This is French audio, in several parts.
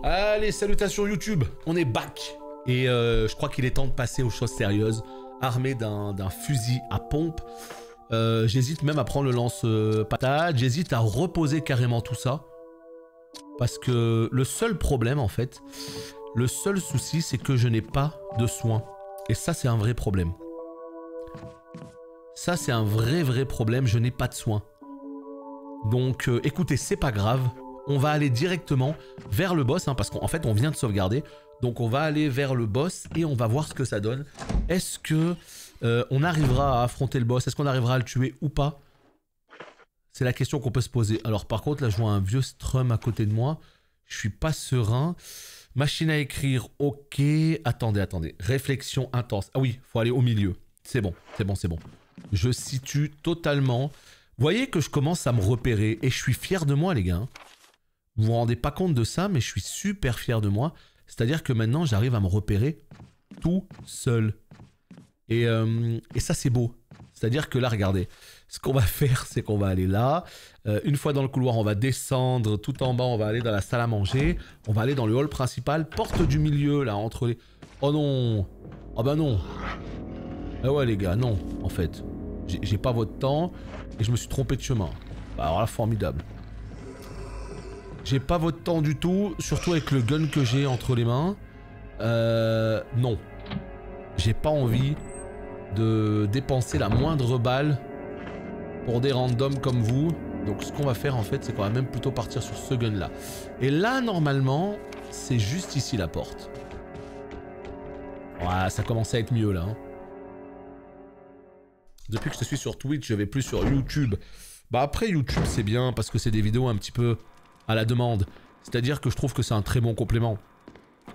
Allez, salutations YouTube, on est back. Et je crois qu'il est temps de passer aux choses sérieuses. Armé d'un fusil à pompe. J'hésite même à prendre le lance-patate. J'hésite à reposer carrément tout ça. Parce que le seul problème en fait, le seul souci c'est que je n'ai pas de soins. Et ça c'est un vrai problème. Ça c'est un vrai problème, je n'ai pas de soins. Donc écoutez, c'est pas grave. On va aller directement vers le boss, hein, parce qu'en fait on vient de sauvegarder. Donc on va aller vers le boss et on va voir ce que ça donne. Est-ce que on arrivera à affronter le boss? Est-ce qu'on arrivera à le tuer ou pas? C'est la question qu'on peut se poser. Alors par contre là je vois un vieux strum à côté de moi. Je suis pas serein. Machine à écrire, ok. Attendez. Réflexion intense. Ah oui, faut aller au milieu. C'est bon. Je situe totalement. Vous voyez que je commence à me repérer et je suis fier de moi les gars. Vous vous rendez pas compte de ça, mais je suis super fier de moi. C'est-à-dire que maintenant, j'arrive à me repérer tout seul. Et ça, c'est beau. C'est-à-dire que là, regardez. Ce qu'on va faire, c'est qu'on va aller là. Une fois dans le couloir, on va descendre. Tout en bas, on va aller dans la salle à manger. On va aller dans le hall principal. Porte du milieu, là, entre les... Oh non. Oh bah non. Ah ouais, les gars, non, en fait. J'ai pas votre temps. Et je me suis trompé de chemin. Bah, alors là, formidable. J'ai pas votre temps du tout, surtout avec le gun que j'ai entre les mains. Non. J'ai pas envie de dépenser la moindre balle pour des randoms comme vous. Donc ce qu'on va faire en fait, c'est qu'on va même plutôt partir sur ce gun là. Et là, normalement, c'est juste ici la porte. Ouais, ça commence à être mieux là. Hein. Depuis que je suis sur Twitch, je vais plus sur YouTube. Bah après, YouTube c'est bien parce que c'est des vidéos un petit peu... à la demande. C'est-à-dire que je trouve que c'est un très bon complément.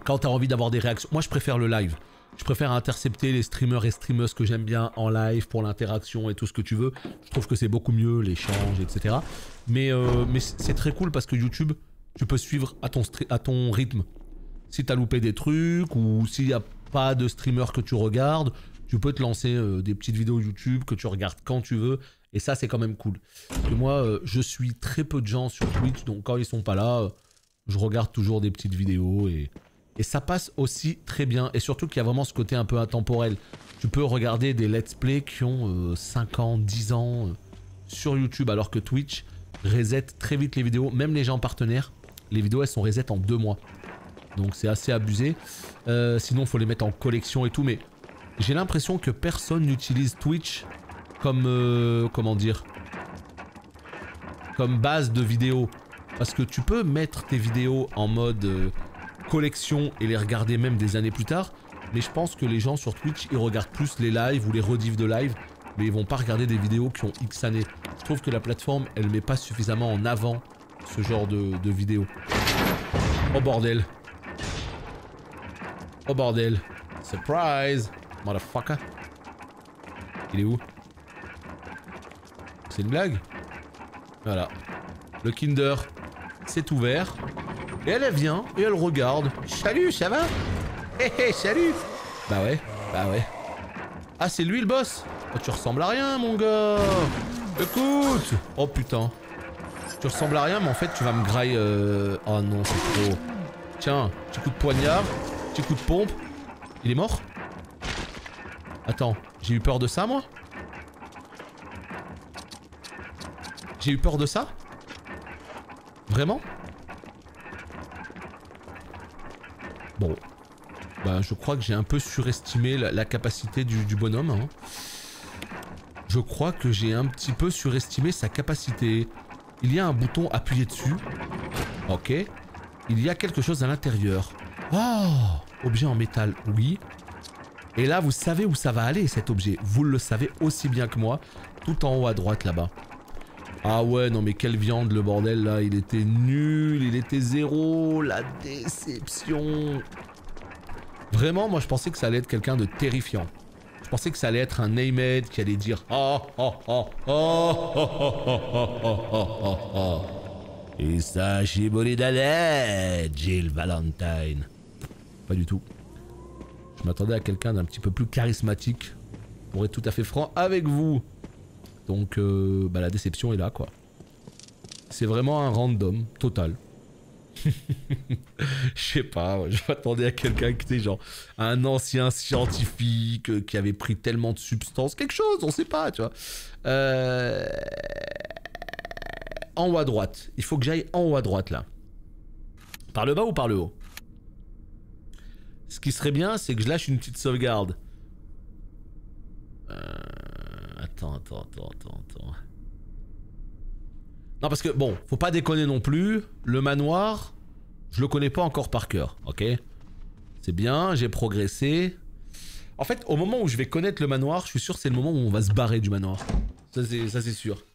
Quand tu as envie d'avoir des réactions... Moi, je préfère le live. Je préfère intercepter les streamers et streameuses que j'aime bien en live pour l'interaction et tout ce que tu veux. Je trouve que c'est beaucoup mieux, l'échange, etc. Mais c'est très cool parce que YouTube, tu peux suivre à ton rythme. Si tu as loupé des trucs ou s'il n'y a pas de streamer que tu regardes, tu peux te lancer des petites vidéos YouTube que tu regardes quand tu veux. Et ça, c'est quand même cool. Parce que moi, je suis très peu de gens sur Twitch, donc quand ils sont pas là, je regarde toujours des petites vidéos et ça passe aussi très bien. Et surtout qu'il y a vraiment ce côté un peu intemporel. Tu peux regarder des let's play qui ont 5 ans, 10 ans sur YouTube, alors que Twitch reset très vite les vidéos. Même les gens partenaires, les vidéos, elles sont reset en 2 mois. Donc c'est assez abusé. Sinon, il faut les mettre en collection et tout. Mais j'ai l'impression que personne n'utilise Twitch comme, comment dire, comme base de vidéo. Parce que tu peux mettre tes vidéos en mode collection et les regarder même des années plus tard. Mais je pense que les gens sur Twitch, ils regardent plus les lives ou les rediffs de live. Mais ils vont pas regarder des vidéos qui ont X années. Je trouve que la plateforme, elle met pas suffisamment en avant ce genre de vidéos. Oh bordel. Oh bordel. Surprise. Motherfucker. Il est où? C'est une blague? Voilà. Le Kinder, c'est ouvert. Et elle vient et elle regarde. Salut, ça va? Hé hé, salut! Bah ouais. Ah, c'est lui le boss? Oh, tu ressembles à rien, mon gars! Écoute! Oh putain. Tu ressembles à rien, mais en fait, tu vas me grailler. Oh non, c'est trop. Tiens, petit coup de poignard, petit coup de pompe. Il est mort? Attends, j'ai eu peur de ça, moi? J'ai eu peur de ça? Vraiment? Bon. Bah, je crois que j'ai un peu surestimé la capacité du bonhomme. Hein. Je crois que j'ai un petit peu surestimé sa capacité. Il y a un bouton appuyé dessus. Ok. Il y a quelque chose à l'intérieur. Oh! Objet en métal, oui. Et là, vous savez où ça va aller, cet objet. Vous le savez aussi bien que moi. Tout en haut à droite, là-bas. Ah ouais, non mais quelle viande, le bordel, là. Il était nul, il était zéro. La déception. Vraiment, moi, je pensais que ça allait être quelqu'un de terrifiant. Je pensais que ça allait être un Neymed qui allait dire oh oh oh oh oh oh oh oh oh oh. Isashi Boridale, Jill Valentine. Pas du tout. Je m'attendais à quelqu'un d'un petit peu plus charismatique. Pour être tout à fait franc avec vous. Donc bah la déception est là quoi. C'est vraiment un random total. Je sais pas, je m'attendais à quelqu'un qui était genre un ancien scientifique qui avait pris tellement de substances, quelque chose, on sait pas, tu vois. En haut à droite, il faut que j'aille en haut à droite là. Par le bas ou par le haut? Ce qui serait bien, c'est que je lâche une petite sauvegarde. Attends. Non, parce que bon, faut pas déconner non plus. Le manoir, je le connais pas encore par cœur, ok? C'est bien, j'ai progressé. En fait, au moment où je vais connaître le manoir, je suis sûr que c'est le moment où on va se barrer du manoir. Ça, c'est sûr.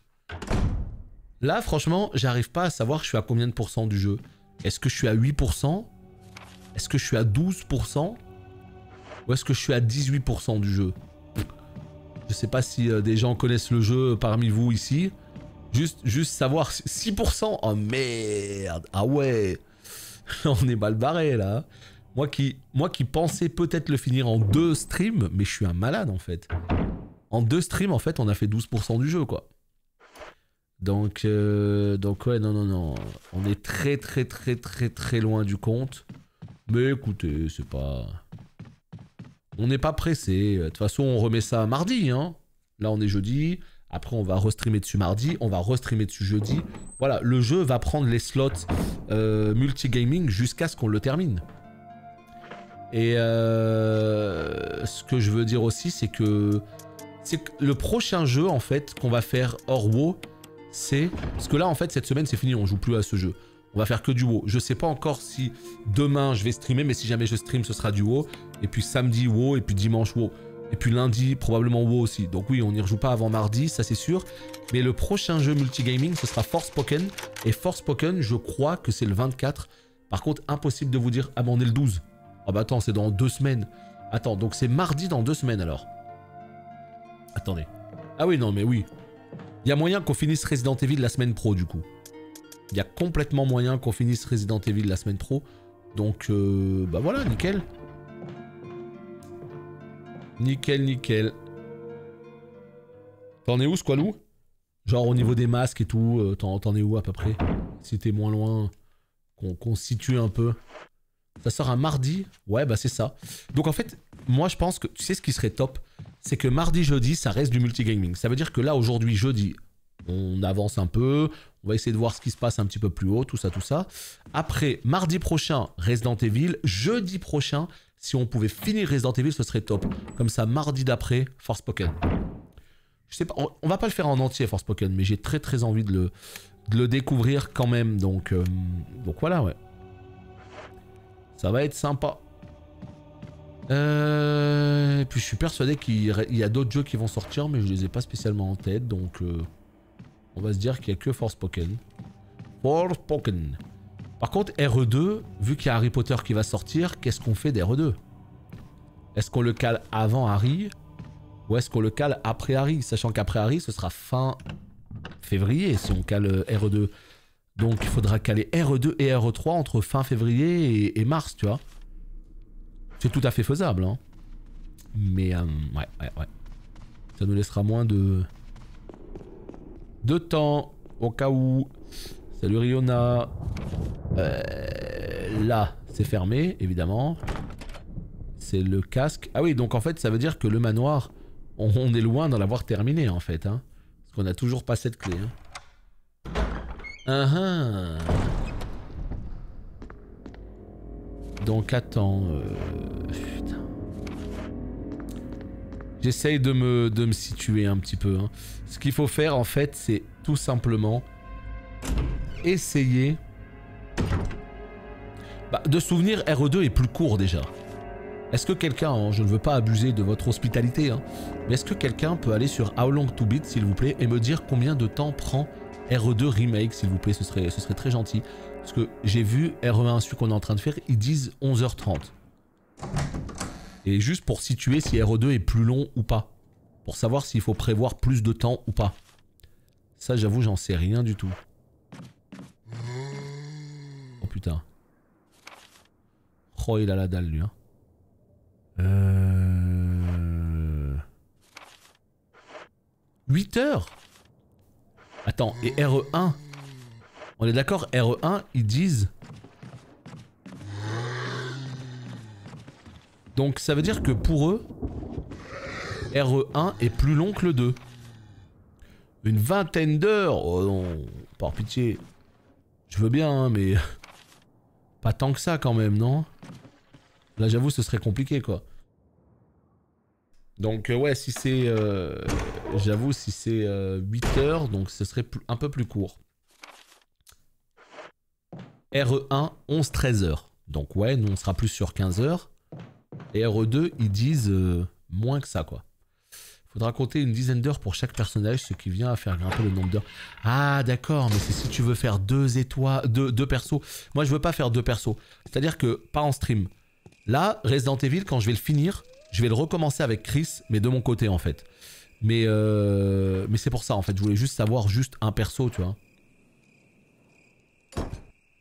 Là, franchement, j'arrive pas à savoir je suis à combien de pourcents du jeu. Est-ce que je suis à 8%? Est-ce que je suis à 12%? Ou est-ce que je suis à 18% du jeu? Je sais pas si des gens connaissent le jeu parmi vous ici. Juste savoir 6%. Oh merde. Ah ouais. On est mal barré là. Moi qui pensais peut-être le finir en 2 streams, mais je suis un malade en fait. En 2 streams, en fait, on a fait 12% du jeu quoi. Donc ouais, non. On est très loin du compte. Mais écoutez, c'est pas... On n'est pas pressé. De toute façon, on remet ça mardi, hein. Là, on est jeudi. Après, on va restreamer dessus mardi. On va restreamer dessus jeudi. Voilà, le jeu va prendre les slots multigaming jusqu'à ce qu'on le termine. Et ce que je veux dire aussi, c'est que le prochain jeu, en fait, qu'on va faire hors WoW, c'est... Parce que là, en fait, cette semaine, c'est fini. On joue plus à ce jeu. On va faire que du WoW. Je sais pas encore si demain, je vais streamer, mais si jamais je stream, ce sera du WoW. Et puis samedi, WoW. Et puis dimanche, WoW. Et puis lundi, probablement WoW aussi. Donc oui, on n'y rejoue pas avant mardi, ça c'est sûr. Mais le prochain jeu multigaming, ce sera Forspoken. Et Forspoken, je crois que c'est le 24. Par contre, impossible de vous dire, ah ben on est le 12. Ah bah attends, c'est dans 2 semaines. Attends, donc c'est mardi dans 2 semaines alors. Attendez. Ah oui, non mais oui. Il y a moyen qu'on finisse Resident Evil la semaine pro du coup. Il y a complètement moyen qu'on finisse Resident Evil la semaine pro. Donc, bah voilà, nickel. Nickel. T'en es où, Squalou? Genre au niveau des masques et tout, t'en es où à peu près? Si t'es moins loin, qu'on se situe un peu. Ça sort un mardi? Ouais, bah c'est ça. Donc en fait, moi je pense que, tu sais ce qui serait top? C'est que mardi, jeudi, ça reste du multigaming. Ça veut dire que là, aujourd'hui, jeudi, on avance un peu, on va essayer de voir ce qui se passe un petit peu plus haut, tout ça. Après, mardi prochain, Resident Evil. Jeudi prochain, si on pouvait finir Resident Evil, ce serait top. Comme ça, mardi d'après, Forspoken. Je sais pas, on va pas le faire en entier, Forspoken, mais j'ai très envie de le découvrir quand même. Donc voilà, ouais. Ça va être sympa. Et puis je suis persuadé qu'il y a d'autres jeux qui vont sortir, mais je les ai pas spécialement en tête, donc on va se dire qu'il n'y a que Forspoken. Forspoken. Par contre, RE2, vu qu'il y a Harry Potter qui va sortir, qu'est-ce qu'on fait d'RE2? Est-ce qu'on le cale avant Harry? Ou est-ce qu'on le cale après Harry? Sachant qu'après Harry, ce sera fin février si on cale RE2. Donc il faudra caler RE2 et RE3 entre fin février et mars, tu vois. C'est tout à fait faisable, hein. Mais ouais. Ça nous laissera moins de temps, au cas où. Salut Riona. Là, c'est fermé, évidemment. C'est le casque. Ah oui, donc en fait, ça veut dire que le manoir, on est loin d'en l'avoir terminé, en fait. Hein, parce qu'on n'a toujours pas cette clé. Hein. Donc attends... putain. J'essaye de me situer un petit peu. Hein. Ce qu'il faut faire, en fait, c'est tout simplement... essayer... de souvenir, RE2 est plus court déjà. Est-ce que quelqu'un, hein, je ne veux pas abuser de votre hospitalité, hein, mais est-ce que quelqu'un peut aller sur How Long to Beat, s'il vous plaît, et me dire combien de temps prend RE2 Remake, s'il vous plaît, ce serait très gentil. Parce que j'ai vu RE1, celui qu'on est en train de faire, ils disent 11h30. Et juste pour situer si RE2 est plus long ou pas. Pour savoir s'il faut prévoir plus de temps ou pas. Ça, j'avoue, j'en sais rien du tout. Oh putain. Oh, il a la dalle, lui. Hein. 8 heures. Attends, et RE1, on est d'accord, RE1, ils disent Donc ça veut dire que pour eux, RE1 est plus long que le 2. Une vingtaine d'heures. Oh non, par pitié. Je veux bien, hein, mais... Pas tant que ça quand même, non? Là j'avoue ce serait compliqué quoi. Donc ouais, si c'est... J'avoue si c'est 8 heures, donc ce serait un peu plus court. RE1, 11-13 heures. Donc ouais, nous on sera plus sur 15 heures. Et RE2, ils disent moins que ça quoi. Faudra compter une dizaine d'heures pour chaque personnage, ce qui vient à faire grimper le nombre d'heures. Ah d'accord, mais c'est si tu veux faire deux persos. Moi je veux pas faire deux persos. C'est-à-dire que, pas en stream. Là, Resident Evil, quand je vais le finir, je vais le recommencer avec Chris, mais de mon côté en fait. Mais c'est pour ça en fait, je voulais juste savoir juste un perso, tu vois.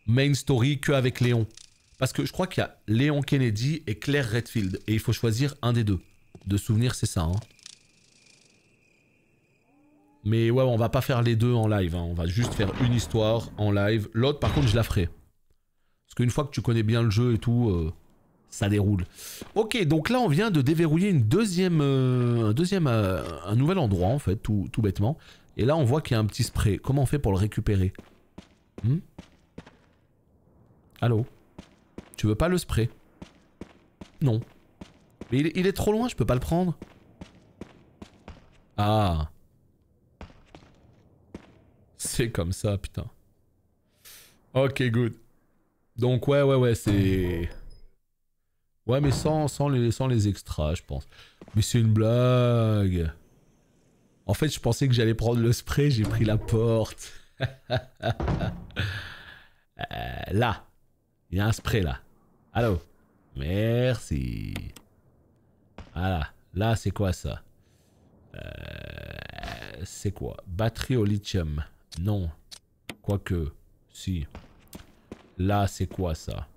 Main story que avec Léon. Parce que je crois qu'il y a Léon Kennedy et Claire Redfield. Et il faut choisir un des deux. De souvenir, c'est ça. Hein. Mais ouais, on va pas faire les deux en live. Hein. On va juste faire une histoire en live. L'autre, par contre, je la ferai. Parce qu'une fois que tu connais bien le jeu et tout, ça déroule. Ok, donc là, on vient de déverrouiller une un nouvel endroit, en fait, tout bêtement. Et là, on voit qu'il y a un petit spray. Comment on fait pour le récupérer? Allô? Tu veux pas le spray? Non. Mais il est trop loin, je peux pas le prendre. Ah. C'est comme ça, putain. Ok, good. Donc ouais, c'est... Ouais, mais sans les extras, je pense. Mais c'est une blague. En fait, je pensais que j'allais prendre le spray, j'ai pris la porte. Là. Il y a un spray, là. Allô? Merci. Voilà. Là, c'est quoi, ça? C'est quoi? Batterie au lithium. Non. Quoique. Si. Là, c'est quoi, ça?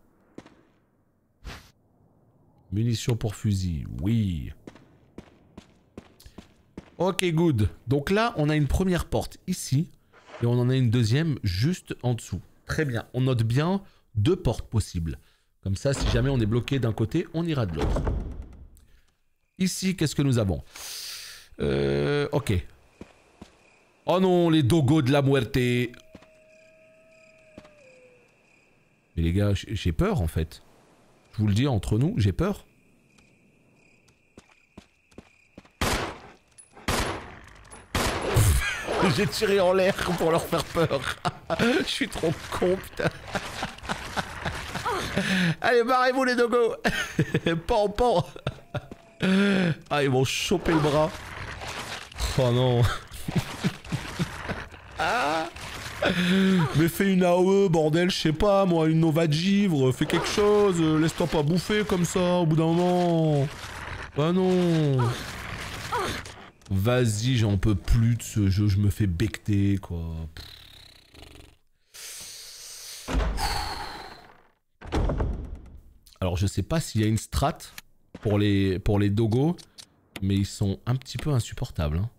Munitions pour fusil. Oui. Ok, good. Donc là, on a une première porte ici. Et on en a une deuxième juste en dessous. Très bien. On note bien 2 portes possibles. Comme ça, si jamais on est bloqué d'un côté, on ira de l'autre. Ici, qu'est-ce que nous avons? Ok. Oh non, les dogos de la muerte. Mais les gars, j'ai peur en fait. Je vous le dis entre nous, j'ai peur. J'ai tiré en l'air pour leur faire peur. Je suis trop con, putain. Allez, barrez-vous les dogos. Pan, pan. Ah, ils m'ont chopé le bras. Oh non. Ah. Mais fais une AOE, bordel, je sais pas, moi, une Nova de givre, fais quelque chose, laisse-toi pas bouffer comme ça, au bout d'un moment. Ah non. Vas-y, j'en peux plus de ce jeu, je me fais becter, quoi. Alors, je sais pas s'il y a une strat pour les dogos, mais ils sont un petit peu insupportables, hein.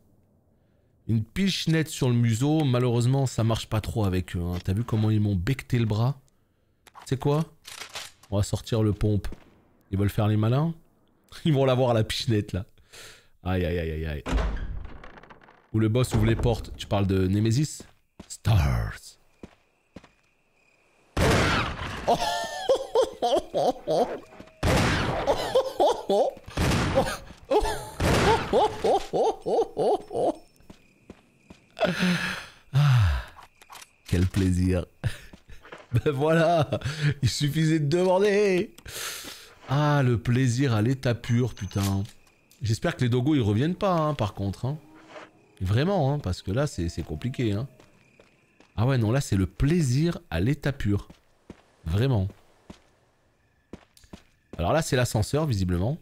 Une pichenette sur le museau, malheureusement ça marche pas trop avec eux. Hein. T'as vu comment ils m'ont becté le bras? C'est quoi? On va sortir le pompe. Ils veulent faire les malins? Ils vont l'avoir à la pichenette là. Aïe aïe aïe aïe aïe. Ou le boss ouvre les portes. Tu parles de Nemesis? Stars. Oh ah, quel plaisir. Ben voilà, il suffisait de demander. Ah, le plaisir à l'état pur, putain. J'espère que les dogos ils reviennent pas, hein, par contre. Hein. Vraiment, hein, parce que là c'est compliqué. Hein. Ah ouais, non, là c'est le plaisir à l'état pur. Vraiment. Alors là c'est l'ascenseur, visiblement.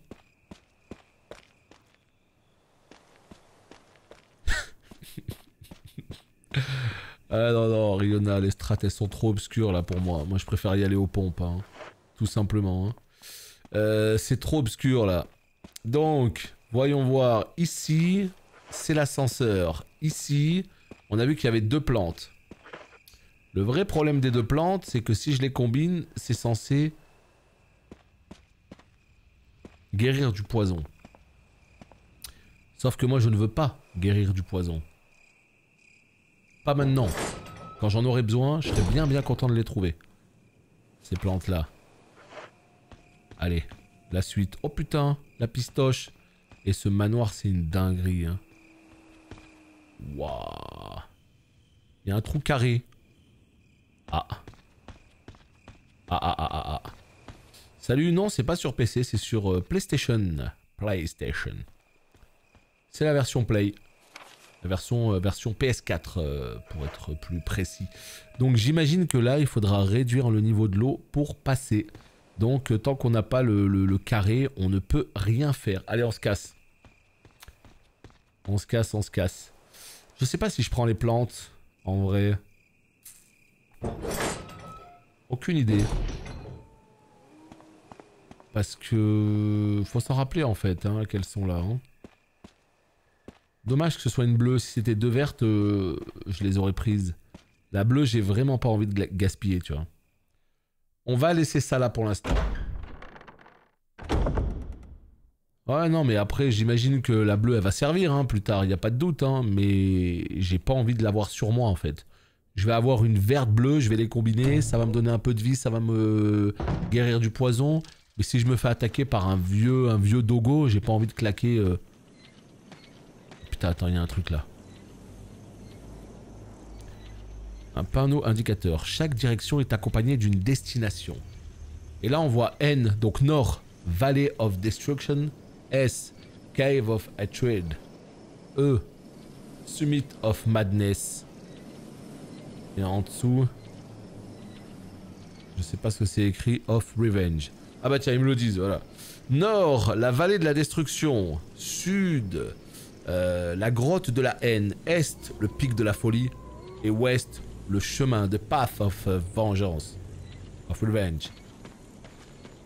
Ah non, non, Riona, les strats elles sont trop obscures là pour moi. Moi je préfère y aller aux pompes, hein. Tout simplement. Hein. C'est trop obscur là. Donc, voyons voir. Ici, c'est l'ascenseur. Ici, on a vu qu'il y avait 2 plantes. Le vrai problème des 2 plantes, c'est que si je les combine, c'est censé... Guérir du poison. Sauf que moi je ne veux pas guérir du poison. Pas maintenant. Quand j'en aurai besoin, je serai bien content de les trouver. Ces plantes là. Allez, la suite. Oh putain, la pistoche. Et ce manoir c'est une dinguerie. Hein. Waouh. Il y a un trou carré. Ah. Ah. Salut, non, c'est pas sur PC, c'est sur PlayStation. PlayStation. C'est la version Play. La version PS4, pour être plus précis. Donc j'imagine que là, il faudra réduire le niveau de l'eau pour passer. Donc tant qu'on n'a pas le carré, on ne peut rien faire. Allez, on se casse. On se casse. Je sais pas si je prends les plantes, en vrai. Aucune idée. Parce que... faut s'en rappeler en fait, hein, qu'elles sont là. Hein. Dommage que ce soit une bleue. Si c'était deux vertes, je les aurais prises. La bleue, j'ai vraiment pas envie de gaspiller, tu vois. On va laisser ça là pour l'instant. Ouais, non, mais après, j'imagine que la bleue, elle va servir hein, plus tard, il n'y a pas de doute. Hein, mais j'ai pas envie de l'avoir sur moi, en fait. Je vais avoir une verte bleue, je vais les combiner, ça va me donner un peu de vie, ça va me guérir du poison. Mais si je me fais attaquer par un vieux dogo, j'ai pas envie de claquer... Putain, attends, il y a un truc là. Un panneau indicateur. Chaque direction est accompagnée d'une destination. Et là, on voit N, donc nord, Valley of Destruction. S, Cave of Hatred. E, Summit of Madness. Et en dessous, je sais pas ce que c'est écrit, of Revenge. Ah bah tiens, ils me le disent, voilà. Nord, la vallée de la destruction. Sud, la grotte de la haine. Est, le pic de la folie. Et ouest, le chemin, the path of vengeance. Of revenge.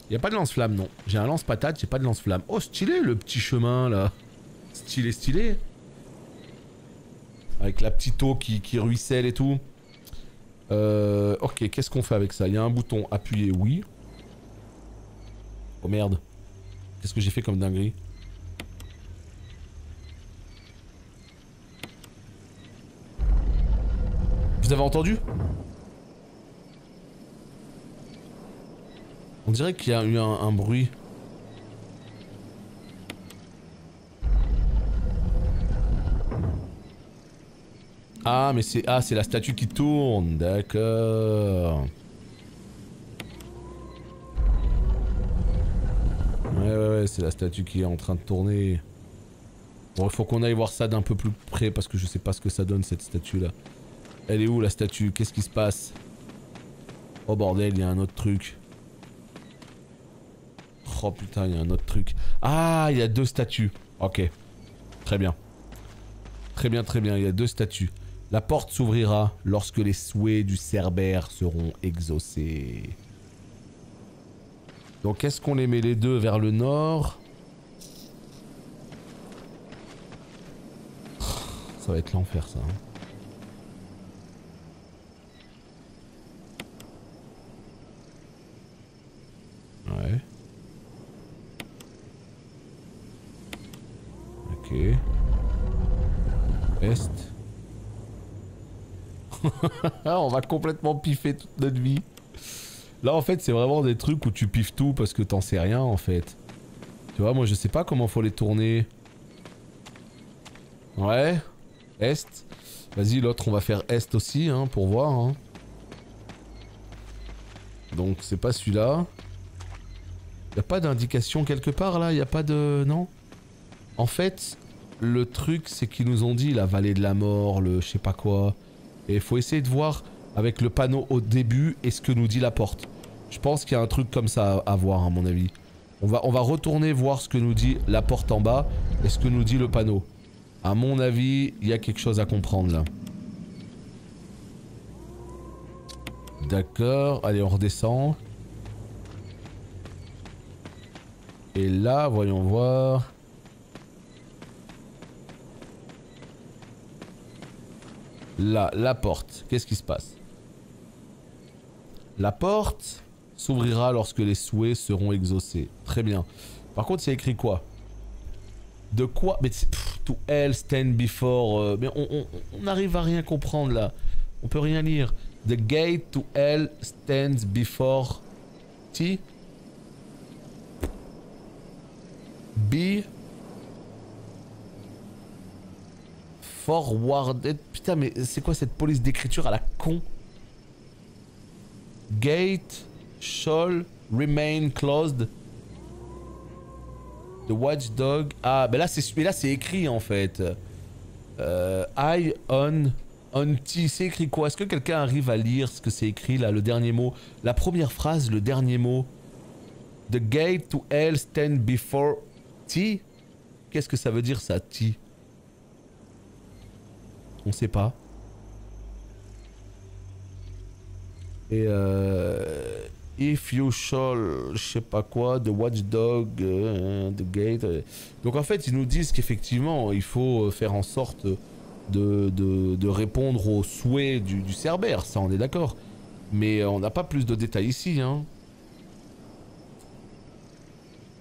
Il n'y a pas de lance-flamme, non. J'ai un lance-patate, j'ai pas de lance-flamme. Oh, stylé le petit chemin là. Stylé. Avec la petite eau qui ruisselle et tout. Ok, qu'est-ce qu'on fait avec ça? Il y a un bouton appuyer, oui. Oh merde. Qu'est-ce que j'ai fait comme dinguerie? Vous avez entendu? On dirait qu'il y a eu un bruit. Ah mais c'est la statue qui tourne, d'accord. Ouais, c'est la statue qui est en train de tourner. Bon, il faut qu'on aille voir ça d'un peu plus près parce que je sais pas ce que ça donne cette statue là. Elle est où la statue? Qu'est-ce qui se passe? Oh bordel, il y a un autre truc. Oh putain, il y a un autre truc. Ah, il y a deux statues. Ok. Très bien. Très bien, il y a deux statues. La porte s'ouvrira lorsque les souhaits du Cerbère seront exaucés. Donc est-ce qu'on les met les deux vers le nord? Ça va être l'enfer ça. Hein. Ouais. Ok. Est. On va complètement piffer toute notre vie. Là en fait c'est vraiment des trucs où tu piffes tout parce que t'en sais rien en fait. Tu vois, moi je sais pas comment faut les tourner. Ouais. Est. Vas-y l'autre on va faire Est aussi hein, pour voir. Hein. Donc c'est pas celui-là. Y'a pas d'indication quelque part là? Y'a pas de... Non? En fait, le truc c'est qu'ils nous ont dit la vallée de la mort, le je sais pas quoi. Et il faut essayer de voir avec le panneau au début et ce que nous dit la porte. Je pense qu'il y a un truc comme ça à voir à mon avis. On va retourner voir ce que nous dit la porte en bas et ce que nous dit le panneau. À mon avis, il y a quelque chose à comprendre là. D'accord, allez on redescend. Et là, voyons voir. Là, la porte. Qu'est-ce qui se passe? La porte s'ouvrira lorsque les souhaits seront exaucés. Très bien. Par contre, c'est écrit quoi? De quoi? Mais to hell stand before... mais on n'arrive à rien comprendre là. On peut rien lire. The gate to hell stands before... T? Be... Forwarded... Putain, mais c'est quoi cette police d'écriture à la con? Gate shall remain closed. The watchdog... Ah, ben là c'est écrit en fait. I on T, c'est écrit quoi? Est-ce que quelqu'un arrive à lire ce que c'est écrit là, le dernier mot? La première phrase, le dernier mot. The gate to hell stand before T? Qu'est-ce que ça veut dire ça, T? On sait pas. Et if you shall, je sais pas quoi, the watchdog, the gate. Donc en fait, ils nous disent qu'effectivement, il faut faire en sorte de répondre aux souhaits du Cerbère, ça on est d'accord. Mais on n'a pas plus de détails ici, hein.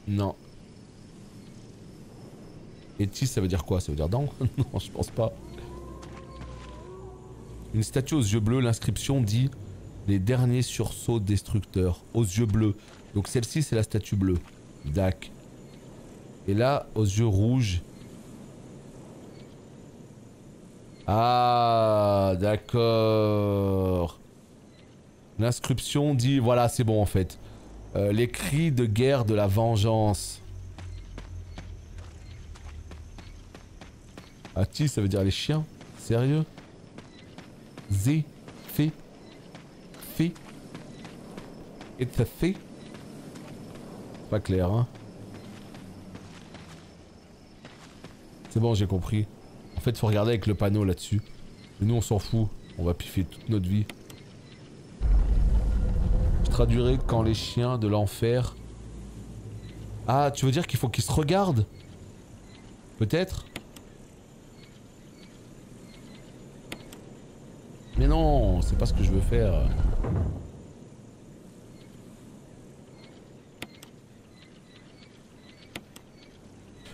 Non. Et T, ça veut dire quoi? Ça veut dire dents? Non, je pense pas. Une statue aux yeux bleus, l'inscription dit les derniers sursauts destructeurs. Aux yeux bleus. Donc celle-ci, c'est la statue bleue. Dac. Et là, aux yeux rouges. Ah, d'accord. L'inscription dit, voilà, c'est bon en fait. Les cris de guerre de la vengeance. Ah, T, ça veut dire les chiens? Sérieux? Z, Fi, Fi. It's a Fi. Pas clair, hein. C'est bon, j'ai compris. En fait, faut regarder avec le panneau là-dessus. Mais nous, on s'en fout. On va piffer toute notre vie. Je traduirai quand les chiens de l'enfer... Ah, tu veux dire qu'il faut qu'ils se regardent? Peut-être? Mais non, c'est pas ce que je veux faire.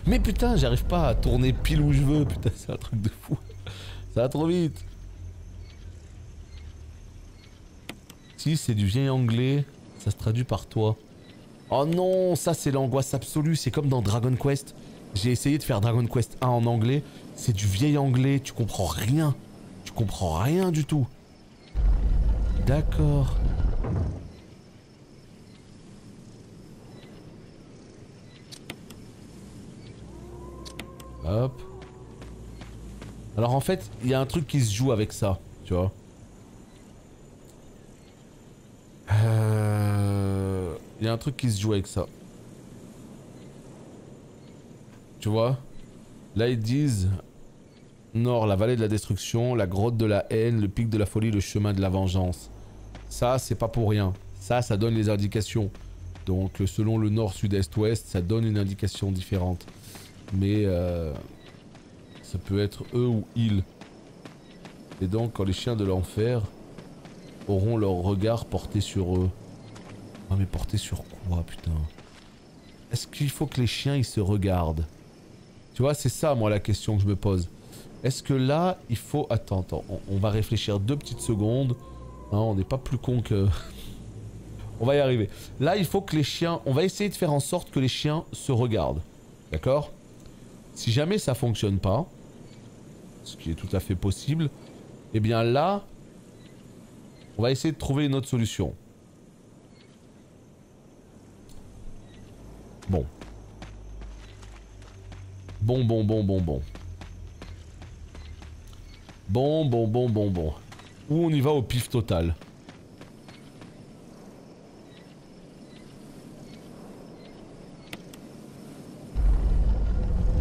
Mais putain, j'arrive pas à tourner pile où je veux. Putain, c'est un truc de fou. Ça va trop vite. Si, c'est du vieil anglais. Ça se traduit par toi. Oh non, ça c'est l'angoisse absolue. C'est comme dans Dragon Quest. J'ai essayé de faire Dragon Quest 1 en anglais. C'est du vieil anglais. Tu comprends rien. Tu comprends rien du tout. D'accord. Hop. Alors en fait, il y a un truc qui se joue avec ça, tu vois. Il y a un truc qui se joue avec ça. Tu vois? Là ils disent... Nord, la vallée de la destruction, la grotte de la haine, le pic de la folie, le chemin de la vengeance. Ça, c'est pas pour rien. Ça donne les indications. Donc, selon le nord, sud, est, ouest, ça donne une indication différente. Mais, ça peut être eux ou ils. Et donc, quand les chiens de l'enfer auront leur regard porté sur eux. Ah, mais porté sur quoi, putain? Est-ce qu'il faut que les chiens, ils se regardent? Tu vois, c'est ça, moi, la question que je me pose. Est-ce que là, il faut... Attends, on va réfléchir 2 petites secondes. Hein, on n'est pas plus con que... On va y arriver. Là, il faut que les chiens... On va essayer de faire en sorte que les chiens se regardent. D'accord? Si jamais ça fonctionne pas, ce qui est tout à fait possible, eh bien là, on va essayer de trouver une autre solution. Bon. Bon. Bon. Ou on y va au pif total.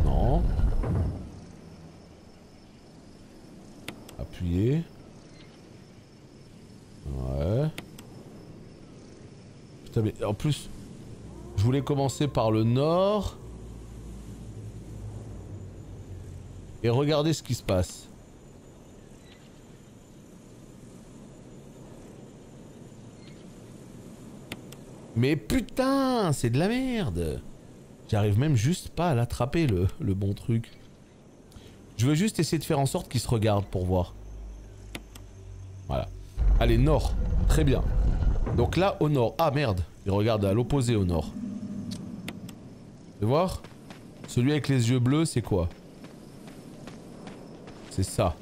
Non. Appuyez. Ouais. Putain mais en plus, je voulais commencer par le nord. Et regardez ce qui se passe. Mais putain, c'est de la merde. J'arrive même juste pas à l'attraper, le bon truc. Je veux juste essayer de faire en sorte qu'il se regarde pour voir. Voilà. Allez, nord. Très bien. Donc là, au nord. Ah merde. Il regarde à l'opposé au nord. Tu voir? Celui avec les yeux bleus, c'est quoi? C'est ça.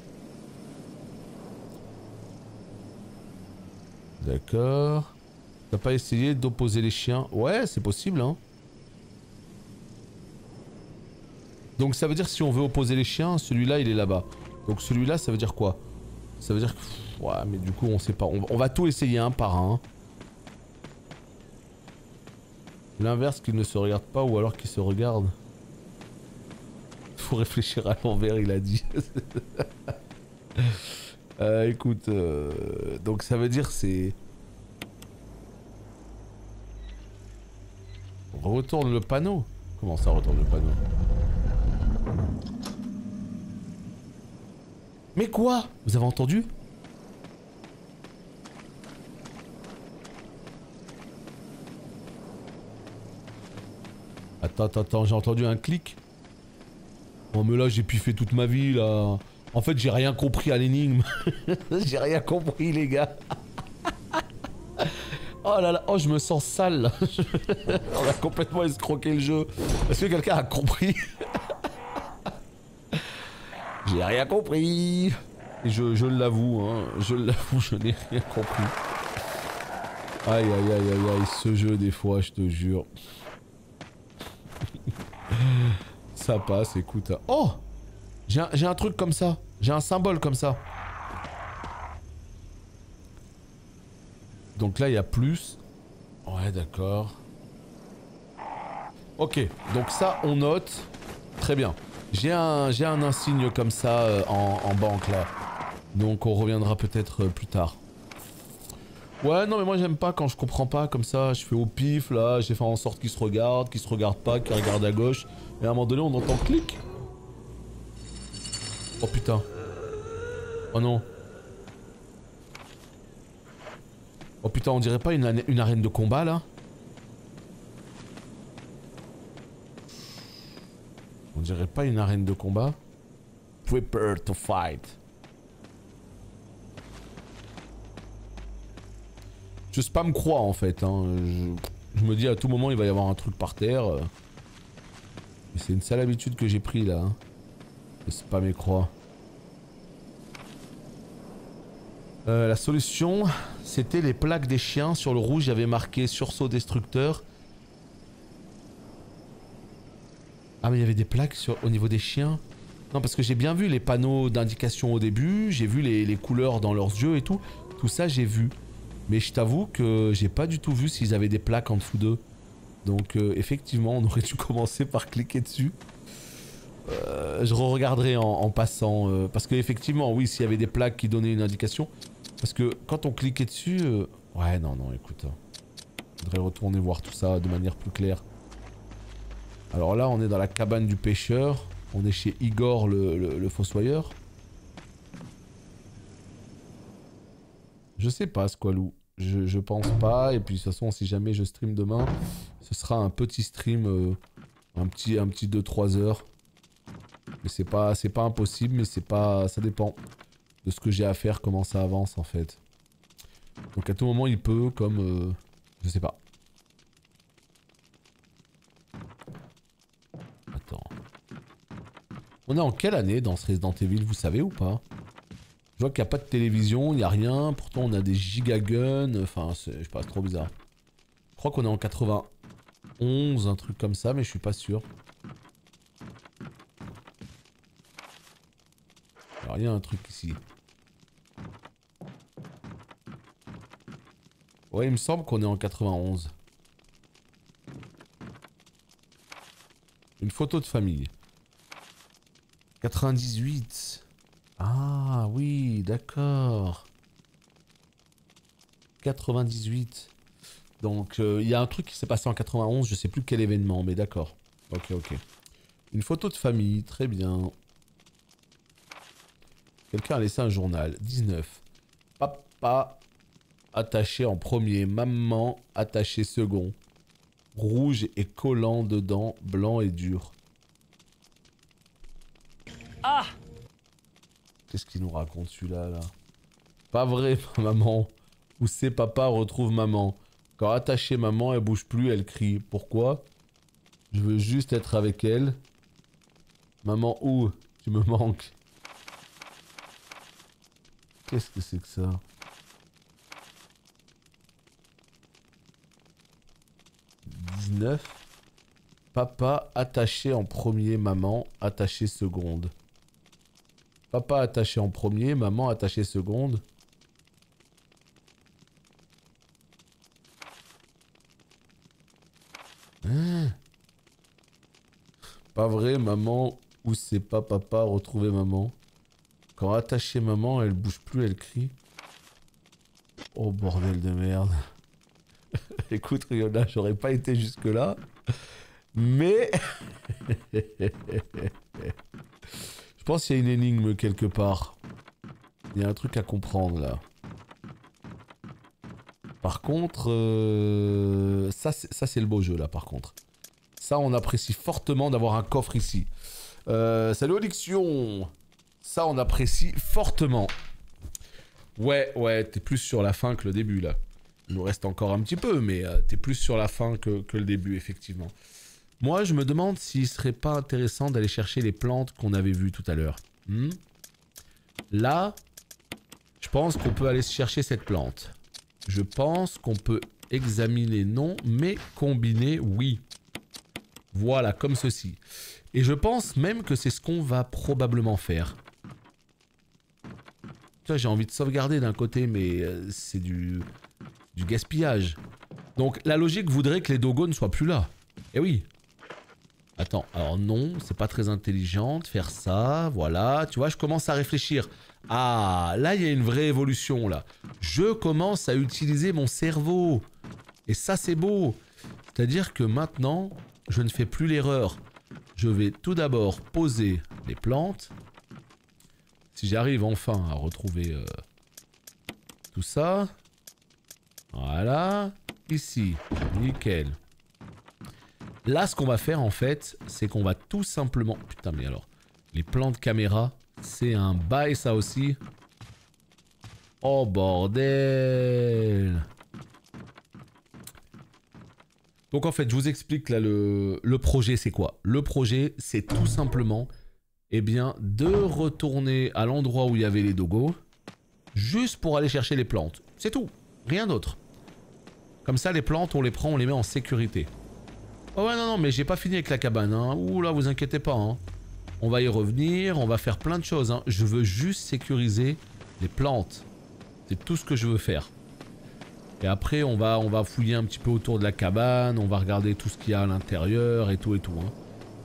D'accord. T'as pas essayé d'opposer les chiens? Ouais, c'est possible, hein. Donc ça veut dire que si on veut opposer les chiens, celui-là, il est là-bas. Donc celui-là, ça veut dire quoi? Ça veut dire que... Ouais, mais du coup, on sait pas. On va tout essayer un par un. L'inverse, qu'il ne se regarde pas ou alors qu'il se regarde. Faut réfléchir à l'envers, il a dit. Écoute, donc ça veut dire c'est... On retourne le panneau. Comment ça retourne le panneau? Mais quoi? Vous avez entendu? Attends, j'ai entendu un clic. Oh mais là j'ai piffé toute ma vie là. En fait j'ai rien compris à l'énigme. J'ai rien compris les gars. Oh là là, oh je me sens sale là. On a complètement escroqué le jeu. Est-ce que quelqu'un a compris? J'ai rien compris. Et je l'avoue, hein, je n'ai rien compris. Aïe aïe aïe aïe aïe, ce jeu des fois, je te jure. Ça passe, écoute. Oh! J'ai un truc comme ça. J'ai un symbole comme ça. Donc là, il y a plus. Ouais, d'accord. Ok, donc ça, on note. Très bien. J'ai un insigne comme ça en banque là. Donc on reviendra peut-être plus tard. Ouais, non mais moi j'aime pas quand je comprends pas comme ça. Je fais au pif là, j'ai fait en sorte qu'il se regarde pas, qu'il regarde à gauche. Et à un moment donné on entend clic. Oh putain. Oh non. Oh putain, on dirait pas une arène de combat là? On dirait pas une arène de combat? Prepare to fight. Je spam croix en fait, hein. Je me dis à tout moment il va y avoir un truc par terre. C'est une sale habitude que j'ai pris là. Hein. De spammer croix. La solution, c'était les plaques des chiens. Sur le rouge, il y avait marqué sursaut destructeur. Ah mais il y avait des plaques au niveau des chiens. Non parce que j'ai bien vu les panneaux d'indication au début. J'ai vu les couleurs dans leurs yeux et tout. Tout ça j'ai vu. Mais je t'avoue que j'ai pas du tout vu s'ils avaient des plaques en dessous d'eux. Donc effectivement, on aurait dû commencer par cliquer dessus. Je re-regarderai en passant. Parce que effectivement, oui, s'il y avait des plaques qui donnaient une indication. Parce que quand on cliquait dessus... Ouais, non, écoute. Faudrait retourner voir tout ça de manière plus claire. Alors là, on est dans la cabane du pêcheur. On est chez Igor, le fossoyeur. Je sais pas, Squalou. Je pense pas. Et puis, de toute façon, si jamais je stream demain, ce sera un petit stream. Un petit 2-3 heures. Mais c'est pas impossible, mais c'est pas... Ça dépend de ce que j'ai à faire, comment ça avance, en fait. Donc, à tout moment, il peut, comme... je sais pas. Attends. On est en quelle année dans ce Resident Evil, vous savez ou pas? Je vois qu'il n'y a pas de télévision, il n'y a rien. Pourtant, on a des gigaguns. Enfin, je sais pas, c'est trop bizarre. Je crois qu'on est en 91, un truc comme ça, mais je suis pas sûr. Alors, il y a un truc ici. Ouais, il me semble qu'on est en 91. Une photo de famille. 98. Ah oui, d'accord. 98. Donc il y a un truc qui s'est passé en 91, je sais plus quel événement, mais d'accord. Ok. Une photo de famille, très bien. Quelqu'un a laissé un journal. 19. Papa attaché en premier, maman attaché second. Rouge et collant dedans, blanc et dur. Ah! Qu'est-ce qu'il nous raconte celui-là, là? Pas vrai, maman. Où c'est papa retrouve maman. Quand attaché maman, elle bouge plus, elle crie. Pourquoi? Je veux juste être avec elle. Maman, où? Tu me manques. Qu'est-ce que c'est que ça? Papa attaché en premier, maman attaché seconde. Papa attaché en premier, maman attaché seconde. Hein? Pas vrai, maman. Où c'est pas papa retrouver maman? Quand attaché maman, elle bouge plus, elle crie. Oh bordel de merde. Écoute, Riona, j'aurais pas été jusque là. Mais... Je pense qu'il y a une énigme quelque part. Il y a un truc à comprendre là. Par contre... Ça c'est le beau jeu là par contre. Ça on apprécie fortement d'avoir un coffre ici. Salut Addiction. Ça on apprécie fortement. Ouais, t'es plus sur la fin que le début là. Il nous reste encore un petit peu, mais t'es plus sur la fin que le début, effectivement. Moi, je me demande s'il serait pas intéressant d'aller chercher les plantes qu'on avait vues tout à l'heure. Là, je pense qu'on peut aller chercher cette plante. Je pense qu'on peut examiner, non, mais combiner, oui. Voilà, comme ceci. Et je pense même que c'est ce qu'on va probablement faire. Tu vois, j'ai envie de sauvegarder d'un côté, mais c'est du gaspillage. Donc la logique voudrait que les dogos ne soient plus là. Eh oui. Attends, alors non, c'est pas très intelligent de faire ça, voilà. Tu vois, je commence à réfléchir. Ah, là, il y a une vraie évolution, là. Je commence à utiliser mon cerveau. Et ça, c'est beau. C'est-à-dire que maintenant, je ne fais plus l'erreur. Je vais tout d'abord poser les plantes. Si j'arrive enfin à retrouver tout ça. Voilà. Ici, nickel. Là, ce qu'on va faire, en fait, c'est qu'on va tout simplement... Putain, mais alors, les plans de caméra, c'est un bail, ça aussi. Oh, bordel. Donc, en fait, je vous explique, là, le projet, c'est quoi? Le projet, c'est tout simplement, eh bien, de retourner à l'endroit où il y avait les dogos, juste pour aller chercher les plantes. C'est tout. Rien d'autre. Comme ça, les plantes, on les prend, on les met en sécurité. Oh ouais, non, mais j'ai pas fini avec la cabane, hein. Ouh là, vous inquiétez pas, hein. On va y revenir, on va faire plein de choses, hein. Je veux juste sécuriser les plantes. C'est tout ce que je veux faire. Et après, on va fouiller un petit peu autour de la cabane, on va regarder tout ce qu'il y a à l'intérieur et tout, hein.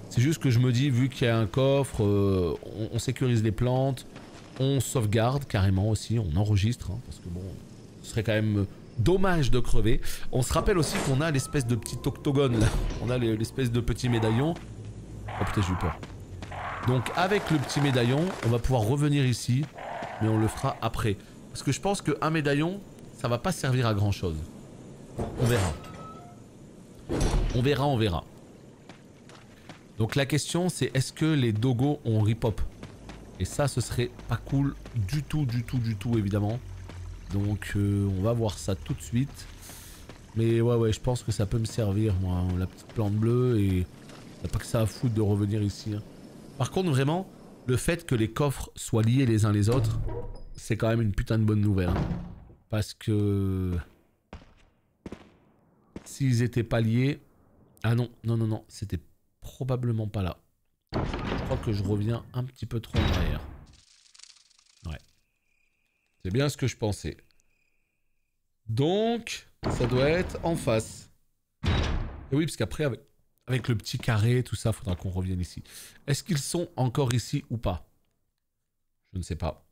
C'est juste que je me dis, vu qu'il y a un coffre, on sécurise les plantes, on sauvegarde carrément aussi, on enregistre, hein, parce que bon, ce serait quand même... dommage de crever. On se rappelle aussi qu'on a l'espèce de petit octogone là. On a l'espèce de petit médaillon. Oh putain, j'ai eu peur. Donc avec le petit médaillon, on va pouvoir revenir ici. Mais on le fera après. Parce que je pense qu'un médaillon, ça va pas servir à grand chose. On verra. On verra. Donc la question c'est, est-ce que les dogos ont rip-hop? Et ça, ce serait pas cool du tout évidemment. Donc on va voir ça tout de suite. Mais ouais, je pense que ça peut me servir, moi, la petite plante bleue. Et y a pas que ça à foutre de revenir ici, hein. Par contre, vraiment, le fait que les coffres soient liés les uns les autres, c'est quand même une putain de bonne nouvelle, hein. Parce que... s'ils étaient pas liés... Ah non, c'était probablement pas là. Je crois que je reviens un petit peu trop en arrière. Ouais. C'est bien ce que je pensais. Donc, ça doit être en face. Et oui, parce qu'après, avec le petit carré, tout ça, faudra qu'on revienne ici. Est-ce qu'ils sont encore ici ou pas? Je ne sais pas.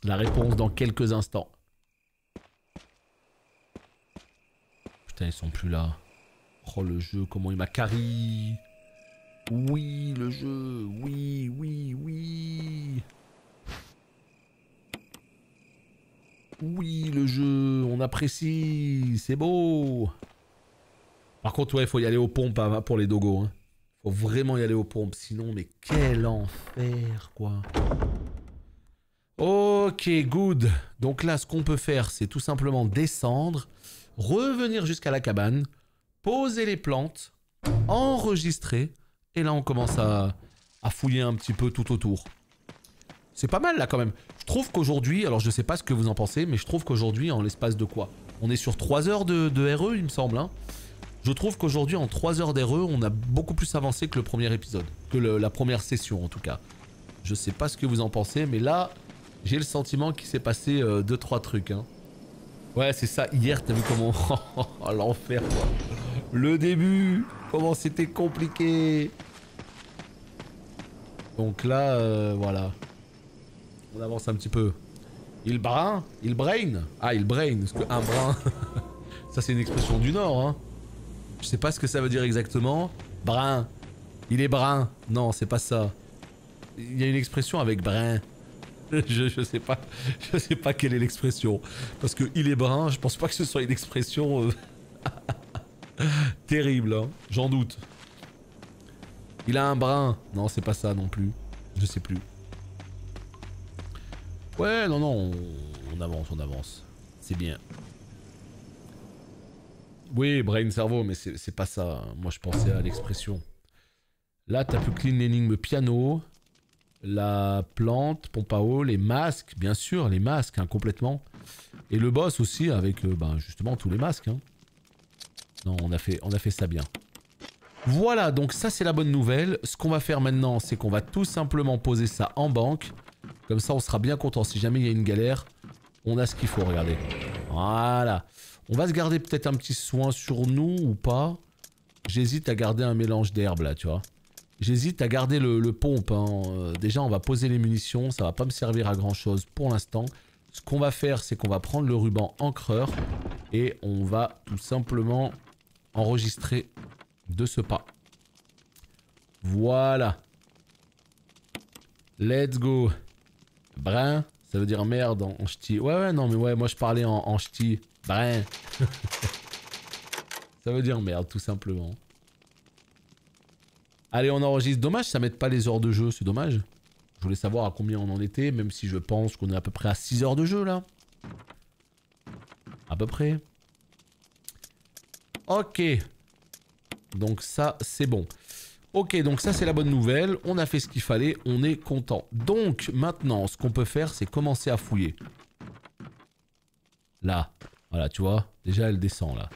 La réponse dans quelques instants. Putain, ils sont plus là. Oh, le jeu, comment il m'a carry. Oui, le jeu. Oui. Oui, le jeu, on apprécie, c'est beau. Par contre, ouais, faut y aller aux pompes hein, pour les dogos. Hein. Faut vraiment y aller aux pompes. Sinon, mais quel enfer, quoi. Ok, good. Donc là, ce qu'on peut faire, c'est tout simplement descendre, revenir jusqu'à la cabane, poser les plantes, enregistrer, et là, on commence à fouiller un petit peu tout autour. C'est pas mal, là, quand même. Je trouve qu'aujourd'hui, alors je sais pas ce que vous en pensez, mais je trouve qu'aujourd'hui, en l'espace de quoi? On est sur 3 heures de RE, il me semble, hein. Je trouve qu'aujourd'hui, en 3 heures d'RE, on a beaucoup plus avancé que le premier épisode. Que la première session, en tout cas. Je sais pas ce que vous en pensez, mais là, j'ai le sentiment qu'il s'est passé 2-3 trucs. Hein. Ouais, c'est ça. Hier, t'as vu comment... Oh, l'enfer, quoi. Le début. Comment c'était compliqué. Donc là, voilà. On avance un petit peu. Il brain. Ah, il brain. Parce que un brin... Ça, c'est une expression du Nord, hein. Je sais pas ce que ça veut dire exactement. Brun. Il est brun. Non, c'est pas ça. Il y a une expression avec brin. Je sais pas. Je sais pas quelle est l'expression. Parce que il est brun, je pense pas que ce soit une expression terrible, hein. J'en doute. Il a un brin. Non, c'est pas ça non plus. Je sais plus. Ouais, non, on avance. C'est bien. Oui, brain cerveau, mais c'est pas ça. Moi, je pensais à l'expression. Là, t'as pu clean l'énigme piano, la plante, pompe à eau, les masques, bien sûr, les masques, hein, complètement. Et le boss aussi, avec ben, justement tous les masques. Hein. Non, on a fait ça bien. Voilà, donc ça, c'est la bonne nouvelle. Ce qu'on va faire maintenant, c'est qu'on va tout simplement poser ça en banque. Comme ça, on sera bien content. Si jamais il y a une galère, on a ce qu'il faut, regardez. Voilà. On va se garder peut-être un petit soin sur nous ou pas. J'hésite à garder un mélange d'herbes là, tu vois. J'hésite à garder le pompe. Hein. Déjà, on va poser les munitions. Ça va pas me servir à grand chose pour l'instant. Ce qu'on va faire, c'est qu'on va prendre le ruban encreur. Et on va tout simplement enregistrer de ce pas. Voilà. Let's go. Brin, ça veut dire merde en ch'ti. Ouais, non, mais ouais, moi je parlais en ch'ti. Brin. Ça veut dire merde, tout simplement. Allez, on enregistre. Dommage, ça mette pas les heures de jeu, c'est dommage. Je voulais savoir à combien on en était, même si je pense qu'on est à peu près à 6 heures de jeu, là. À peu près. Ok. Donc ça, c'est bon. Ok, donc ça, c'est la bonne nouvelle. On a fait ce qu'il fallait, on est content. Donc, maintenant, ce qu'on peut faire, c'est commencer à fouiller. Là. Voilà, tu vois. Déjà, elle descend, là.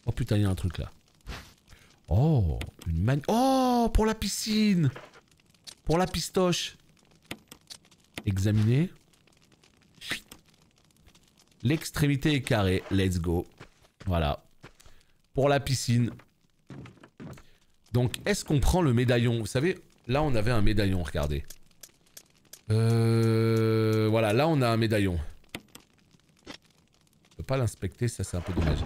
Oh putain, il y a un truc, là. Oh, une manne. Oh, pour la piscine. Pour la pistoche. Examiner. L'extrémité est carrée. Let's go. Voilà. Pour la piscine. Donc, est-ce qu'on prend le médaillon? Vous savez, là, on avait un médaillon, regardez. Voilà, là, on a un médaillon. Je peux pas l'inspecter, ça, c'est un peu dommage.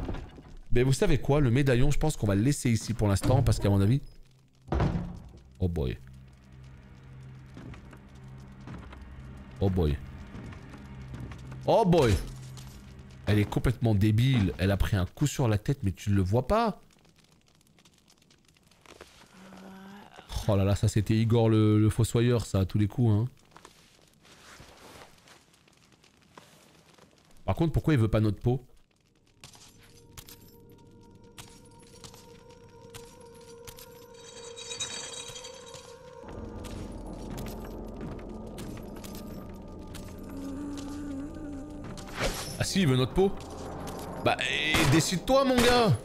Mais vous savez quoi? Le médaillon, je pense qu'on va le laisser ici pour l'instant, parce qu'à mon avis... Oh boy. Oh boy. Oh boy. Elle est complètement débile. Elle a pris un coup sur la tête, mais tu ne le vois pas? Oh là là, ça c'était Igor le fossoyeur, ça, à tous les coups, hein. Par contre, pourquoi il veut pas notre peau? Ah si, il veut notre peau. Bah, décide-toi, mon gars.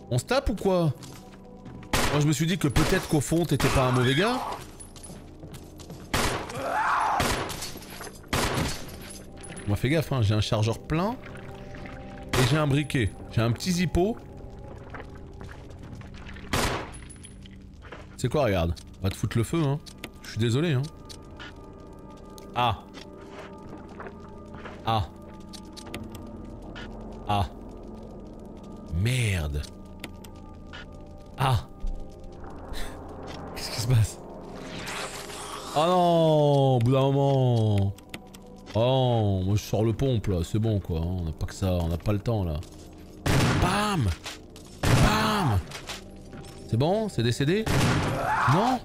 On se tape ou quoi? Moi, je me suis dit que peut-être qu'au fond, t'étais pas un mauvais gars. Moi, fais gaffe, hein, j'ai un chargeur plein. Et j'ai un briquet. J'ai un petit zippo. C'est quoi, regarde. On va te foutre le feu, hein. Je suis désolé, hein. Ah. Ah. Ah. Merde. Ah. Qu'est-ce qui se passe? Oh non, au bout d'un moment. Oh, moi je sors le pompe là, c'est bon quoi. On n'a pas que ça, on n'a pas le temps là. Bam. Bam. C'est bon? C'est décédé? Non?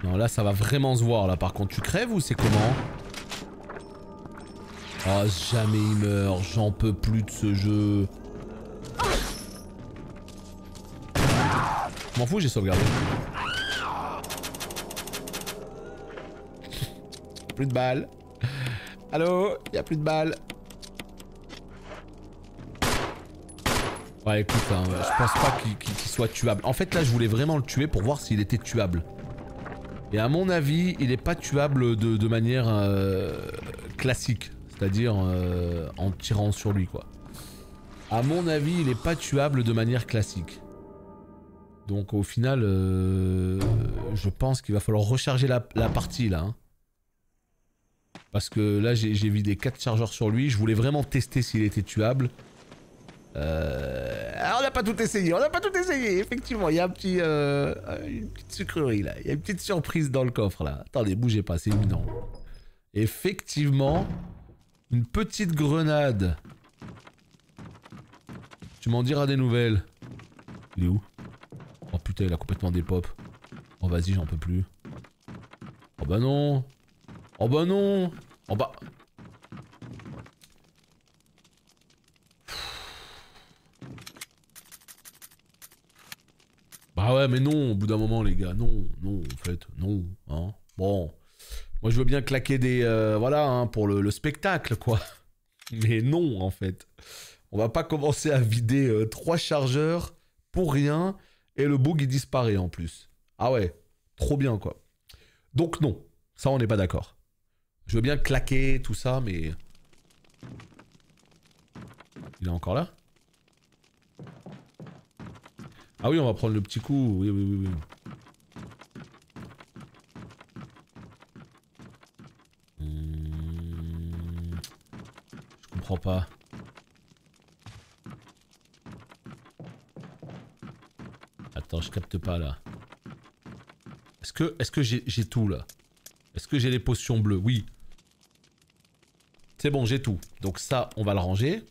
Non, là, ça va vraiment se voir, là. Par contre, tu crèves ou c'est comment? Oh, jamais il meurt. J'en peux plus de ce jeu. Je m'en fous, j'ai sauvegardé. Plus de balles. Allô? Y'a plus de balles. Ouais, écoute, hein, je pense pas qu'il soit tuable. En fait, là, je voulais vraiment le tuer pour voir s'il était tuable. Et à mon avis, il est pas tuable de manière classique. C'est-à-dire en tirant sur lui, quoi. À mon avis, il est pas tuable de manière classique. Donc au final, je pense qu'il va falloir recharger la partie, là. Hein. Parce que là, j'ai vidé 4 chargeurs sur lui. Je voulais vraiment tester s'il était tuable. Alors on n'a pas tout essayé, effectivement, il y a un petit, une petite sucrerie là, il y a une petite surprise dans le coffre là. Attendez, bougez pas, c'est imminent. Effectivement, une petite grenade. Tu m'en diras des nouvelles. Il est où? Oh putain, il a complètement des pop. Oh vas-y, j'en peux plus. Oh bah non. Oh bah non. Oh bah... Bah ouais, mais non, au bout d'un moment, les gars, non, en fait, non, hein. Bon, moi je veux bien claquer des, voilà, hein, pour le spectacle, quoi. Mais non, en fait. On va pas commencer à vider 3 chargeurs pour rien, et le bug il disparaît en plus. Ah ouais, trop bien, quoi. Donc non, ça on n'est pas d'accord. Je veux bien claquer, tout ça, mais... Il est encore là ? Ah oui, on va prendre le petit coup. Oui, oui, oui, oui. Je comprends pas. Attends, je capte pas là. Est-ce que j'ai tout là? Est-ce que j'ai les potions bleues? Oui. C'est bon, j'ai tout. Donc ça, on va le ranger.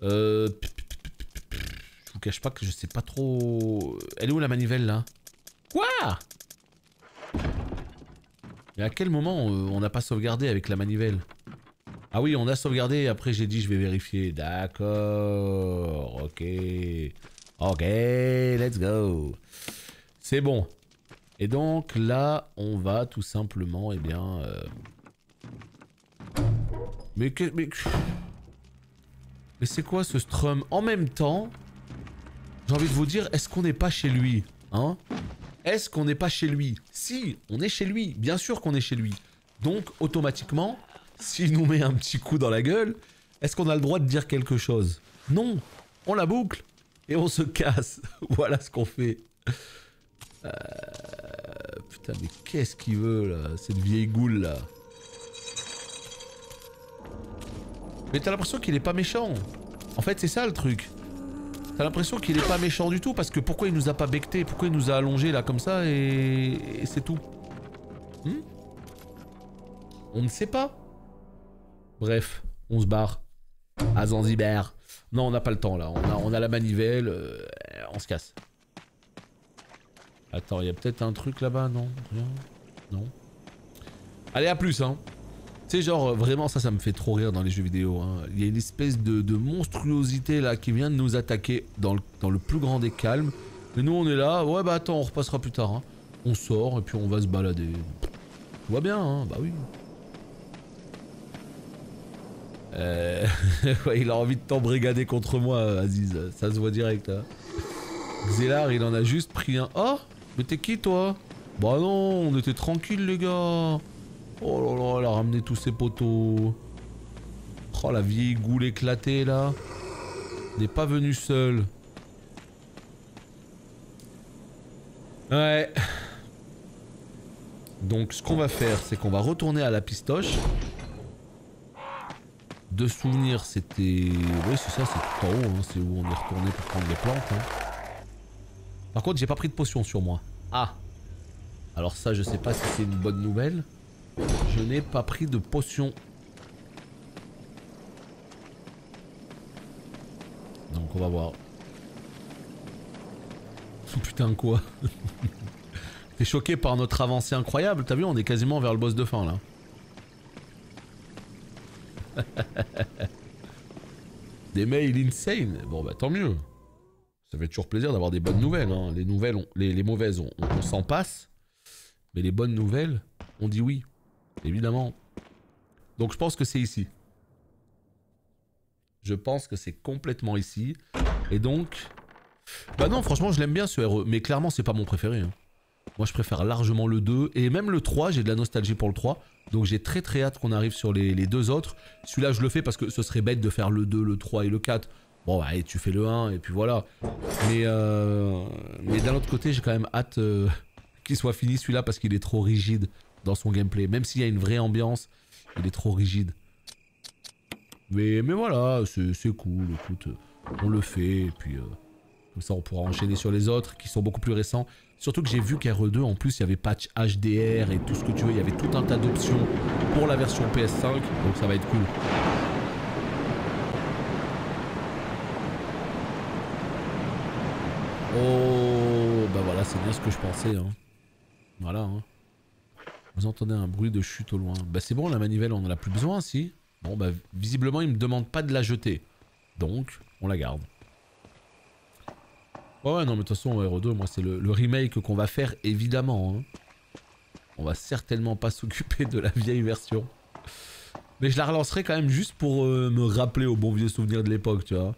Je vous cache pas que je sais pas trop... Elle est où la manivelle là? Quoi? Et à quel moment on n'a pas sauvegardé avec la manivelle? Ah oui, on a sauvegardé et après j'ai dit je vais vérifier. D'accord. Ok. Ok, let's go. C'est bon. Et donc là, on va tout simplement, eh bien... Mais c'est quoi ce strum? En même temps, j'ai envie de vous dire, est-ce qu'on n'est pas chez lui? Hein? Est-ce qu'on n'est pas chez lui? Si, on est chez lui. Bien sûr qu'on est chez lui. Donc, automatiquement, s'il nous met un petit coup dans la gueule, est-ce qu'on a le droit de dire quelque chose? Non. On la boucle et on se casse. Voilà ce qu'on fait. Putain, mais qu'est-ce qu'il veut, là? Cette vieille goule, là. Mais t'as l'impression qu'il est pas méchant. En fait, c'est ça le truc. T'as l'impression qu'il est pas méchant du tout parce que pourquoi il nous a pas becté? Pourquoi il nous a allongé là comme ça et c'est tout? On ne sait pas. Bref, on se barre. À Zanzibar. Non, on n'a pas le temps là. On a la manivelle. On se casse. Attends, il y a peut-être un truc là-bas, non? Rien? Non. Allez, à plus, hein. Tu sais, genre, vraiment, ça me fait trop rire dans les jeux vidéo. Hein. Il y a une espèce de monstruosité là qui vient de nous attaquer dans le plus grand des calmes. Et nous, on est là. Ouais, bah attends, on repassera plus tard. Hein. On sort et puis on va se balader. Tout va bien, hein. Bah oui. Ouais, il a envie de t'embrigader contre moi, Aziz. Ça se voit direct. Hein. Xelar, il en a juste pris un. Oh, mais t'es qui, toi? Bah non, on était tranquille, les gars. Oh là là, elle a ramené tous ses poteaux. Oh, la vieille goule éclatée, là. N'est pas venue seule. Ouais. Donc, ce qu'on va faire, c'est qu'on va retourner à la pistoche. De souvenir, c'était... Oui, c'est ça, c'est tout en haut. Hein. C'est où on est retourné pour prendre les plantes. Hein. Par contre, j'ai pas pris de potion sur moi. Ah. Alors ça, je sais pas si c'est une bonne nouvelle. Je n'ai pas pris de potion. Donc on va voir. Putain quoi. T'es choqué par notre avancée incroyable, t'as vu, on est quasiment vers le boss de fin là. Des mails insane. Bon bah tant mieux. Ça fait toujours plaisir d'avoir des bonnes nouvelles. Hein. Les nouvelles, les mauvaises, on s'en passe. Mais les bonnes nouvelles, on dit oui. Évidemment. Donc je pense que c'est ici. Je pense que c'est complètement ici. Et donc... Bah non, franchement, je l'aime bien ce RE. Mais clairement, c'est pas mon préféré. Hein. Moi, je préfère largement le 2. Et même le 3, j'ai de la nostalgie pour le 3. Donc j'ai très très hâte qu'on arrive sur les deux autres. Celui-là, je le fais parce que ce serait bête de faire le 2, le 3 et le 4. Bon, bah, allez, tu fais le 1 et puis voilà. Mais d'un autre côté, j'ai quand même hâte qu'il soit fini celui-là parce qu'il est trop rigide dans son gameplay. Même s'il y a une vraie ambiance, il est trop rigide. Mais voilà, c'est cool, écoute, on le fait et puis comme ça on pourra enchaîner sur les autres qui sont beaucoup plus récents. Surtout que j'ai vu qu'RE2 en plus il y avait patch HDR et tout ce que tu veux, il y avait tout un tas d'options pour la version PS5, donc ça va être cool. Oh, bah voilà, c'est bien ce que je pensais. Hein. Voilà. Hein. Vous entendez un bruit de chute au loin. Bah c'est bon, la manivelle, on en a plus besoin, si. Bon, bah visiblement, il me demande pas de la jeter. Donc, on la garde. Ouais, non, mais de toute façon, RE2, moi, c'est le remake qu'on va faire, évidemment. Hein. On va certainement pas s'occuper de la vieille version. Mais je la relancerai quand même juste pour me rappeler aux bons vieux souvenirs de l'époque, tu vois.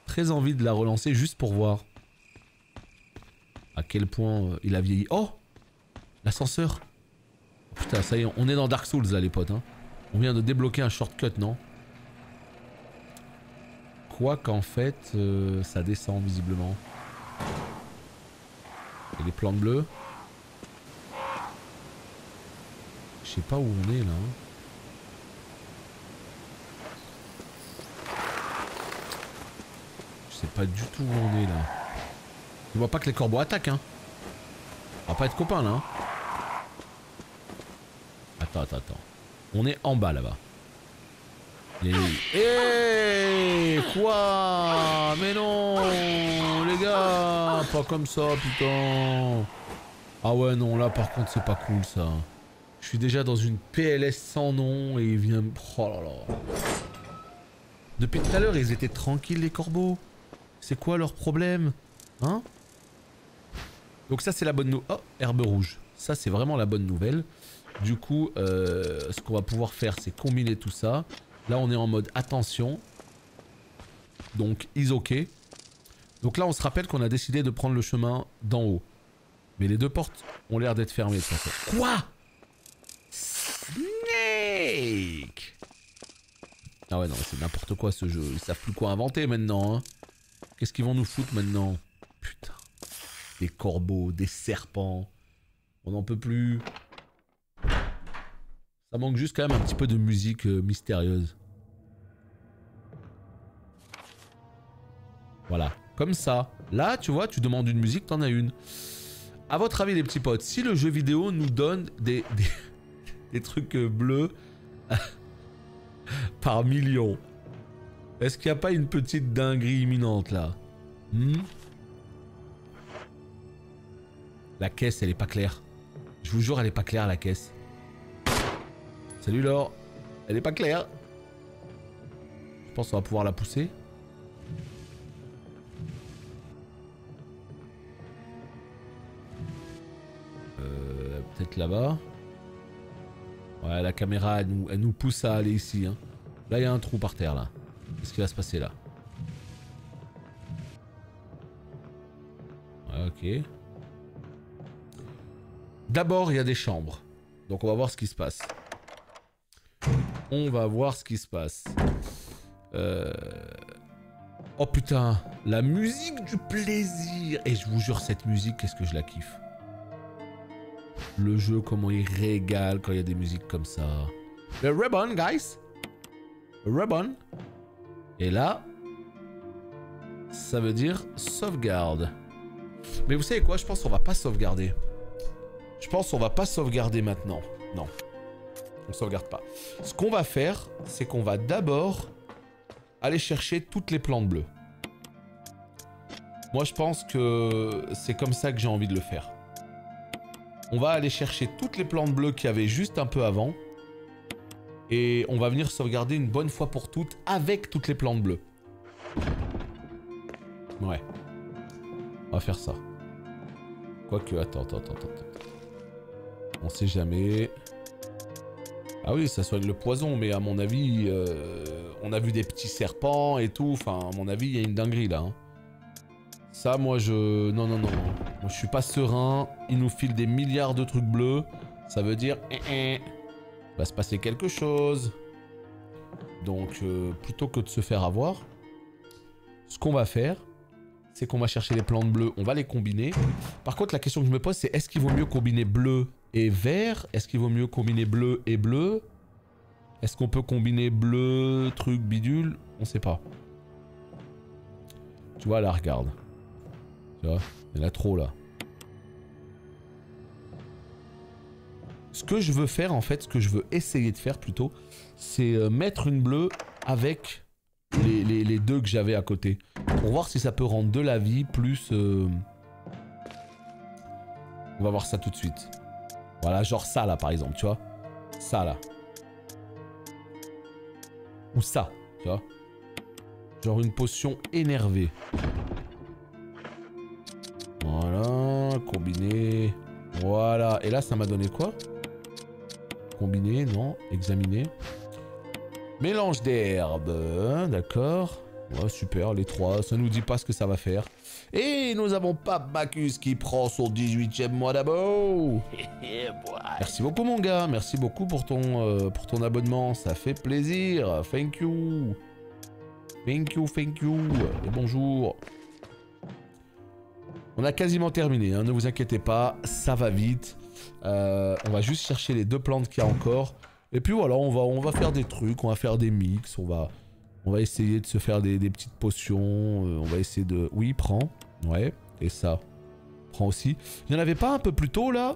Très envie de la relancer juste pour voir à quel point il a vieilli. Oh, l'ascenseur. Putain, ça y est, on est dans Dark Souls là les potes. Hein. On vient de débloquer un shortcut, non? Quoi qu'en fait, ça descend visiblement. Et les plantes bleues. Je sais pas où on est là. Hein. Je sais pas du tout où on est là. Je vois pas que les corbeaux attaquent hein. On va pas être copains là. Hein. Attends. On est en bas là-bas. Quoi? Mais non les gars. Pas comme ça putain. Ah ouais non là par contre c'est pas cool ça. Je suis déjà dans une PLS sans nom et il vient... Oh là là. Depuis tout à l'heure ils étaient tranquilles les corbeaux. C'est quoi leur problème? Hein? Donc ça c'est la bonne nouvelle. Oh, herbe rouge. Ça c'est vraiment la bonne nouvelle. Du coup, ce qu'on va pouvoir faire c'est combiner tout ça. Là on est en mode attention. Donc is ok. Donc là on se rappelle qu'on a décidé de prendre le chemin d'en haut. Mais les deux portes ont l'air d'être fermées de toute façon. Quoi? Snake! Ah ouais non c'est n'importe quoi ce jeu. Ils savent plus quoi inventer maintenant. Hein. Qu'est-ce qu'ils vont nous foutre maintenant? Putain. Des corbeaux, des serpents. On n'en peut plus. Ça manque juste quand même un petit peu de musique mystérieuse. Voilà. Comme ça. Là, tu vois, tu demandes une musique, t'en as une. A votre avis, les petits potes, si le jeu vidéo nous donne des trucs bleus par million, est-ce qu'il n'y a pas une petite dinguerie imminente là? La caisse, elle est pas claire. Je vous jure, elle est pas claire la caisse. Salut Laure. Elle est pas claire. Je pense qu'on va pouvoir la pousser. Peut-être là-bas. Ouais, la caméra, elle nous pousse à aller ici. Hein. Là, il y a un trou par terre, là. Qu'est-ce qui va se passer, là? Ouais, ok. D'abord, il y a des chambres. Donc, on va voir ce qui se passe. On va voir ce qui se passe. Oh, putain. La musique du plaisir. Et je vous jure, cette musique, qu'est-ce que je la kiffe. Le jeu, comment il régale quand il y a des musiques comme ça. Le ribbon, guys. Le ribbon. Et là, ça veut dire sauvegarde. Mais vous savez quoi? Je pense qu'on va pas sauvegarder. Je pense qu'on va pas sauvegarder maintenant. Non. On sauvegarde pas. Ce qu'on va faire, c'est qu'on va d'abord aller chercher toutes les plantes bleues. Moi, je pense que c'est comme ça que j'ai envie de le faire. On va aller chercher toutes les plantes bleues qu'il y avait juste un peu avant. Et on va venir sauvegarder une bonne fois pour toutes avec toutes les plantes bleues. Ouais. On va faire ça. Quoique, attends. On sait jamais. Ah oui, ça soigne le poison, mais à mon avis, on a vu des petits serpents et tout. Enfin, à mon avis, il y a une dinguerie là. Hein. Ça, moi, Non. Moi, je suis pas serein. Il nous file des milliards de trucs bleus. Ça veut dire... Il va se passer quelque chose. Donc, plutôt que de se faire avoir, ce qu'on va faire, c'est qu'on va chercher les plantes bleues. On va les combiner. Par contre, la question que je me pose, c'est est-ce qu'il vaut mieux combiner bleu et vert? Est-ce qu'il vaut mieux combiner bleu et bleu? Est-ce qu'on peut combiner bleu, truc, bidule? On sait pas. Tu vois, là, regarde. Tu vois, il y en a trop, là. Ce que je veux faire, en fait, ce que je veux essayer de faire, plutôt, c'est mettre une bleue avec les deux que j'avais à côté. Pour voir si ça peut rendre de la vie, plus... On va voir ça tout de suite. Voilà, genre ça, là, par exemple, tu vois. Ça, là. Ou ça, tu vois. Genre une potion énervée. Voilà, combiné. Voilà, et là, ça m'a donné quoi? Combiner, non. Examiner. Mélange d'herbes, d'accord. Ouais, super, les trois, ça nous dit pas ce que ça va faire. Et nous avons Pape Bacchus qui prend son 18e mois d'abo. Merci beaucoup mon gars, merci beaucoup pour ton abonnement, ça fait plaisir. Thank you. Thank you. Et bonjour. On a quasiment terminé, hein, ne vous inquiétez pas, ça va vite. On va juste chercher les deux plantes qu'il y a encore. Et puis voilà, on va faire des trucs, on va faire des mix, on va essayer de se faire des petites potions. On va essayer de... Oui, prends. Ouais, et ça. Prends aussi. Il n'y en avait pas un peu plus tôt là?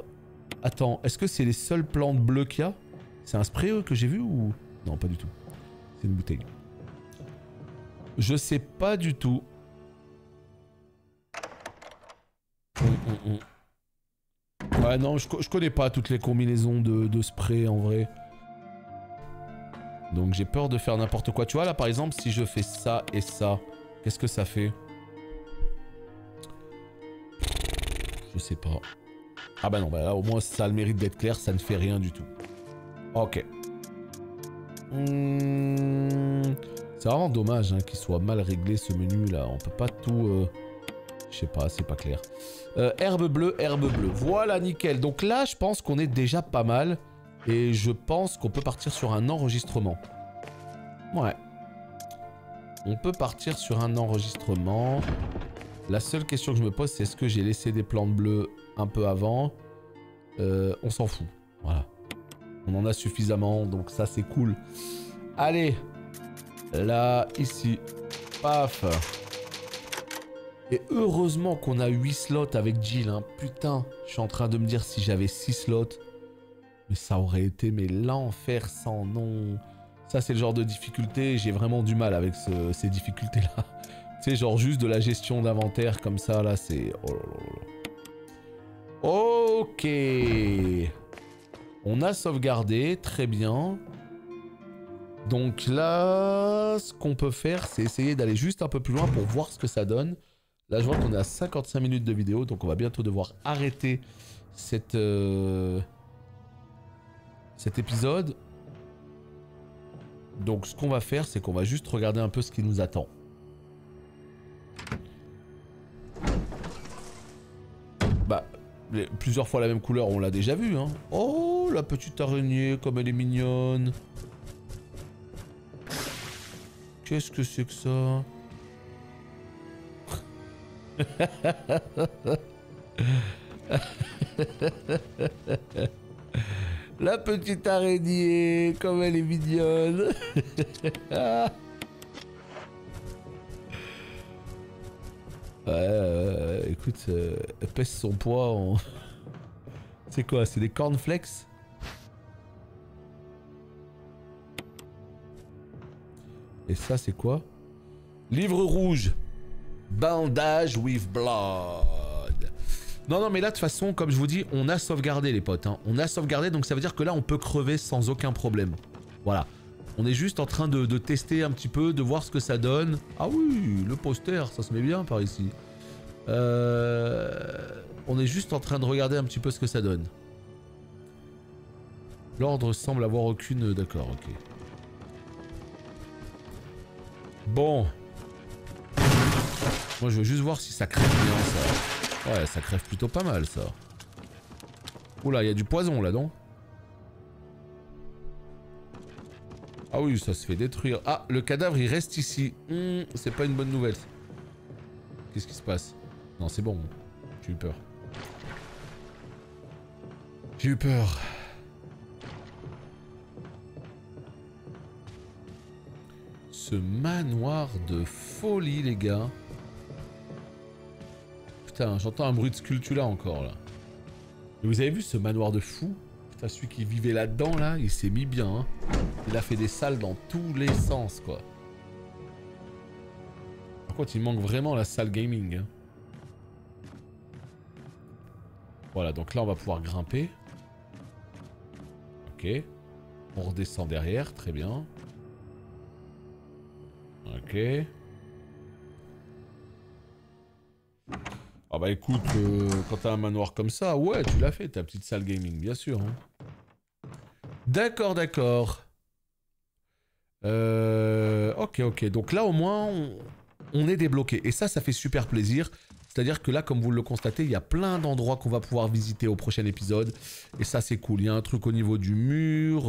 Attends, est-ce que c'est les seules plantes bleues qu'il y a? C'est un spray que j'ai vu ou... Non, pas du tout. C'est une bouteille. Je sais pas du tout. Ouais, non, je connais pas toutes les combinaisons de spray en vrai. Donc j'ai peur de faire n'importe quoi. Tu vois là par exemple si je fais ça et ça, qu'est-ce que ça fait? Je sais pas. Ah bah non, bah là au moins ça a le mérite d'être clair, ça ne fait rien du tout. Ok. C'est vraiment dommage hein, qu'il soit mal réglé ce menu là. On peut pas tout... Je sais pas, c'est pas clair. Herbe bleue. Voilà, nickel. Donc là, je pense qu'on est déjà pas mal. Et je pense qu'on peut partir sur un enregistrement. Ouais. On peut partir sur un enregistrement. La seule question que je me pose, c'est est-ce que j'ai laissé des plantes bleues un peu avant? On s'en fout. Voilà. On en a suffisamment, donc ça, c'est cool. Allez. Là, ici. Paf. Et heureusement qu'on a 8 slots avec Jill. Hein. Putain, je suis en train de me dire si j'avais 6 slots... Mais ça aurait été l'enfer sans nom. Ça, c'est le genre de difficulté. J'ai vraiment du mal avec ces difficultés-là. Tu sais, genre juste de la gestion d'inventaire comme ça, là, c'est... Oh là là là. Ok. On a sauvegardé, très bien. Donc là, ce qu'on peut faire, c'est essayer d'aller juste un peu plus loin pour voir ce que ça donne. Là, je vois qu'on est à 55 minutes de vidéo, donc on va bientôt devoir arrêter cet épisode. Donc ce qu'on va faire, c'est qu'on va juste regarder un peu ce qui nous attend. Bah, plusieurs fois la même couleur, on l'a déjà vu, hein. Oh, la petite araignée, comme elle est mignonne. Qu'est-ce que c'est que ça? La petite araignée, comme elle est mignonne. Ouais, écoute, elle pèse son poids en... C'est quoi? C'est des cornflakes? Et ça, c'est quoi? Livre rouge. Bandage with blood. Non, non, mais là, de toute façon, comme je vous dis, on a sauvegardé, les potes. Hein. On a sauvegardé, donc ça veut dire que là, on peut crever sans aucun problème. Voilà. On est juste en train de tester un petit peu, de voir ce que ça donne. Ah oui, le poster, ça se met bien par ici. On est juste en train de regarder un petit peu ce que ça donne. L'ordre semble avoir aucune... D'accord, ok. Bon. Moi, je veux juste voir si ça crève bien, ça. Ouais, ça crève plutôt pas mal, ça. Oula, il y a du poison, là, non? Ah oui, ça se fait détruire. Ah, le cadavre, il reste ici. C'est pas une bonne nouvelle. Qu'est-ce qui se passe? Non, c'est bon. J'ai eu peur. J'ai eu peur. Ce manoir de folie, les gars. Putain, j'entends un bruit de sculpture là encore, là. Et vous avez vu ce manoir de fou? Putain, celui qui vivait là-dedans, là, il s'est mis bien, hein. Il a fait des salles dans tous les sens, quoi. Par contre, il manque vraiment la salle gaming, hein. Voilà, donc là, on va pouvoir grimper. Ok. On redescend derrière, très bien. Ok. Ah bah écoute, quand t'as un manoir comme ça, ouais, tu l'as fait, ta petite salle gaming, bien sûr. Hein. D'accord, d'accord. Ok, ok. Donc là, au moins, on est débloqué. Et ça fait super plaisir. C'est-à-dire que là, comme vous le constatez, il y a plein d'endroits qu'on va pouvoir visiter au prochain épisode. Et ça, c'est cool. Il y a un truc au niveau du mur.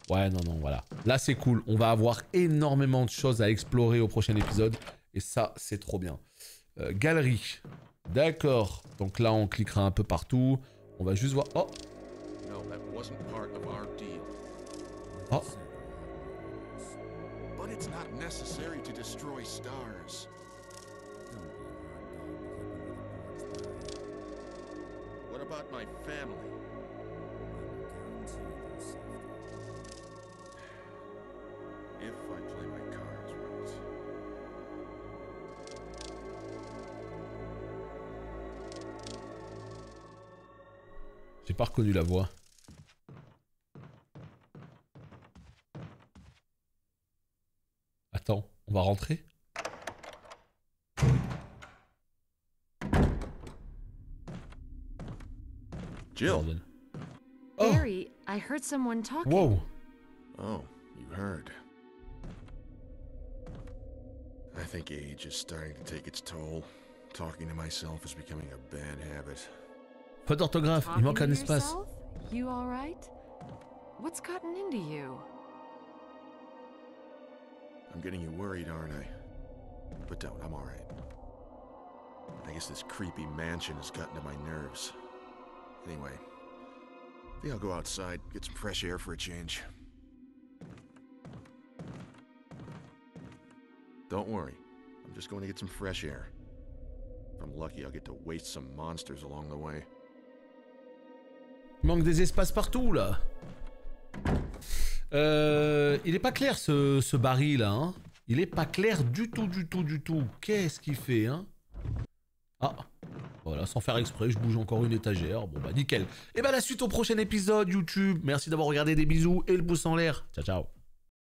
Ouais, non, non, voilà. Là, c'est cool. On va avoir énormément de choses à explorer au prochain épisode. Et ça, c'est trop bien. Galerie. D'accord. Donc là, on cliquera un peu partout. On va juste voir... Oh. Oh. But it's not necessary to destroy stars. What about my family? If I play my cards right. J'ai pas reconnu la voix. Attends, on va rentrer? Jill. Oh. Barry, I heard someone talking. Wow. Oh, you heard. I think age is starting to take its toll. Talking to myself is becoming a bad habit. Faute d'orthographe, il manque un espace. You all right? What's gotten into you? I'm getting you worried, aren't I? But don't, I'm all right. I guess this creepy mansion has gotten to my nerves. Anyway, I think I'll go outside, get some fresh air for a change. Don't worry, I'm just going to get some fresh air. If I'm lucky, I'll get to waste some monsters along the way. Il manque des espaces partout, là. Il est pas clair, ce baril, là, hein. Il est pas clair du tout, du tout, du tout. Qu'est-ce qu'il fait, hein? Ah. Voilà, sans faire exprès, je bouge encore une étagère. Bon, bah, nickel. Et bah, la suite au prochain épisode, YouTube. Merci d'avoir regardé, des bisous et le pouce en l'air. Ciao, ciao.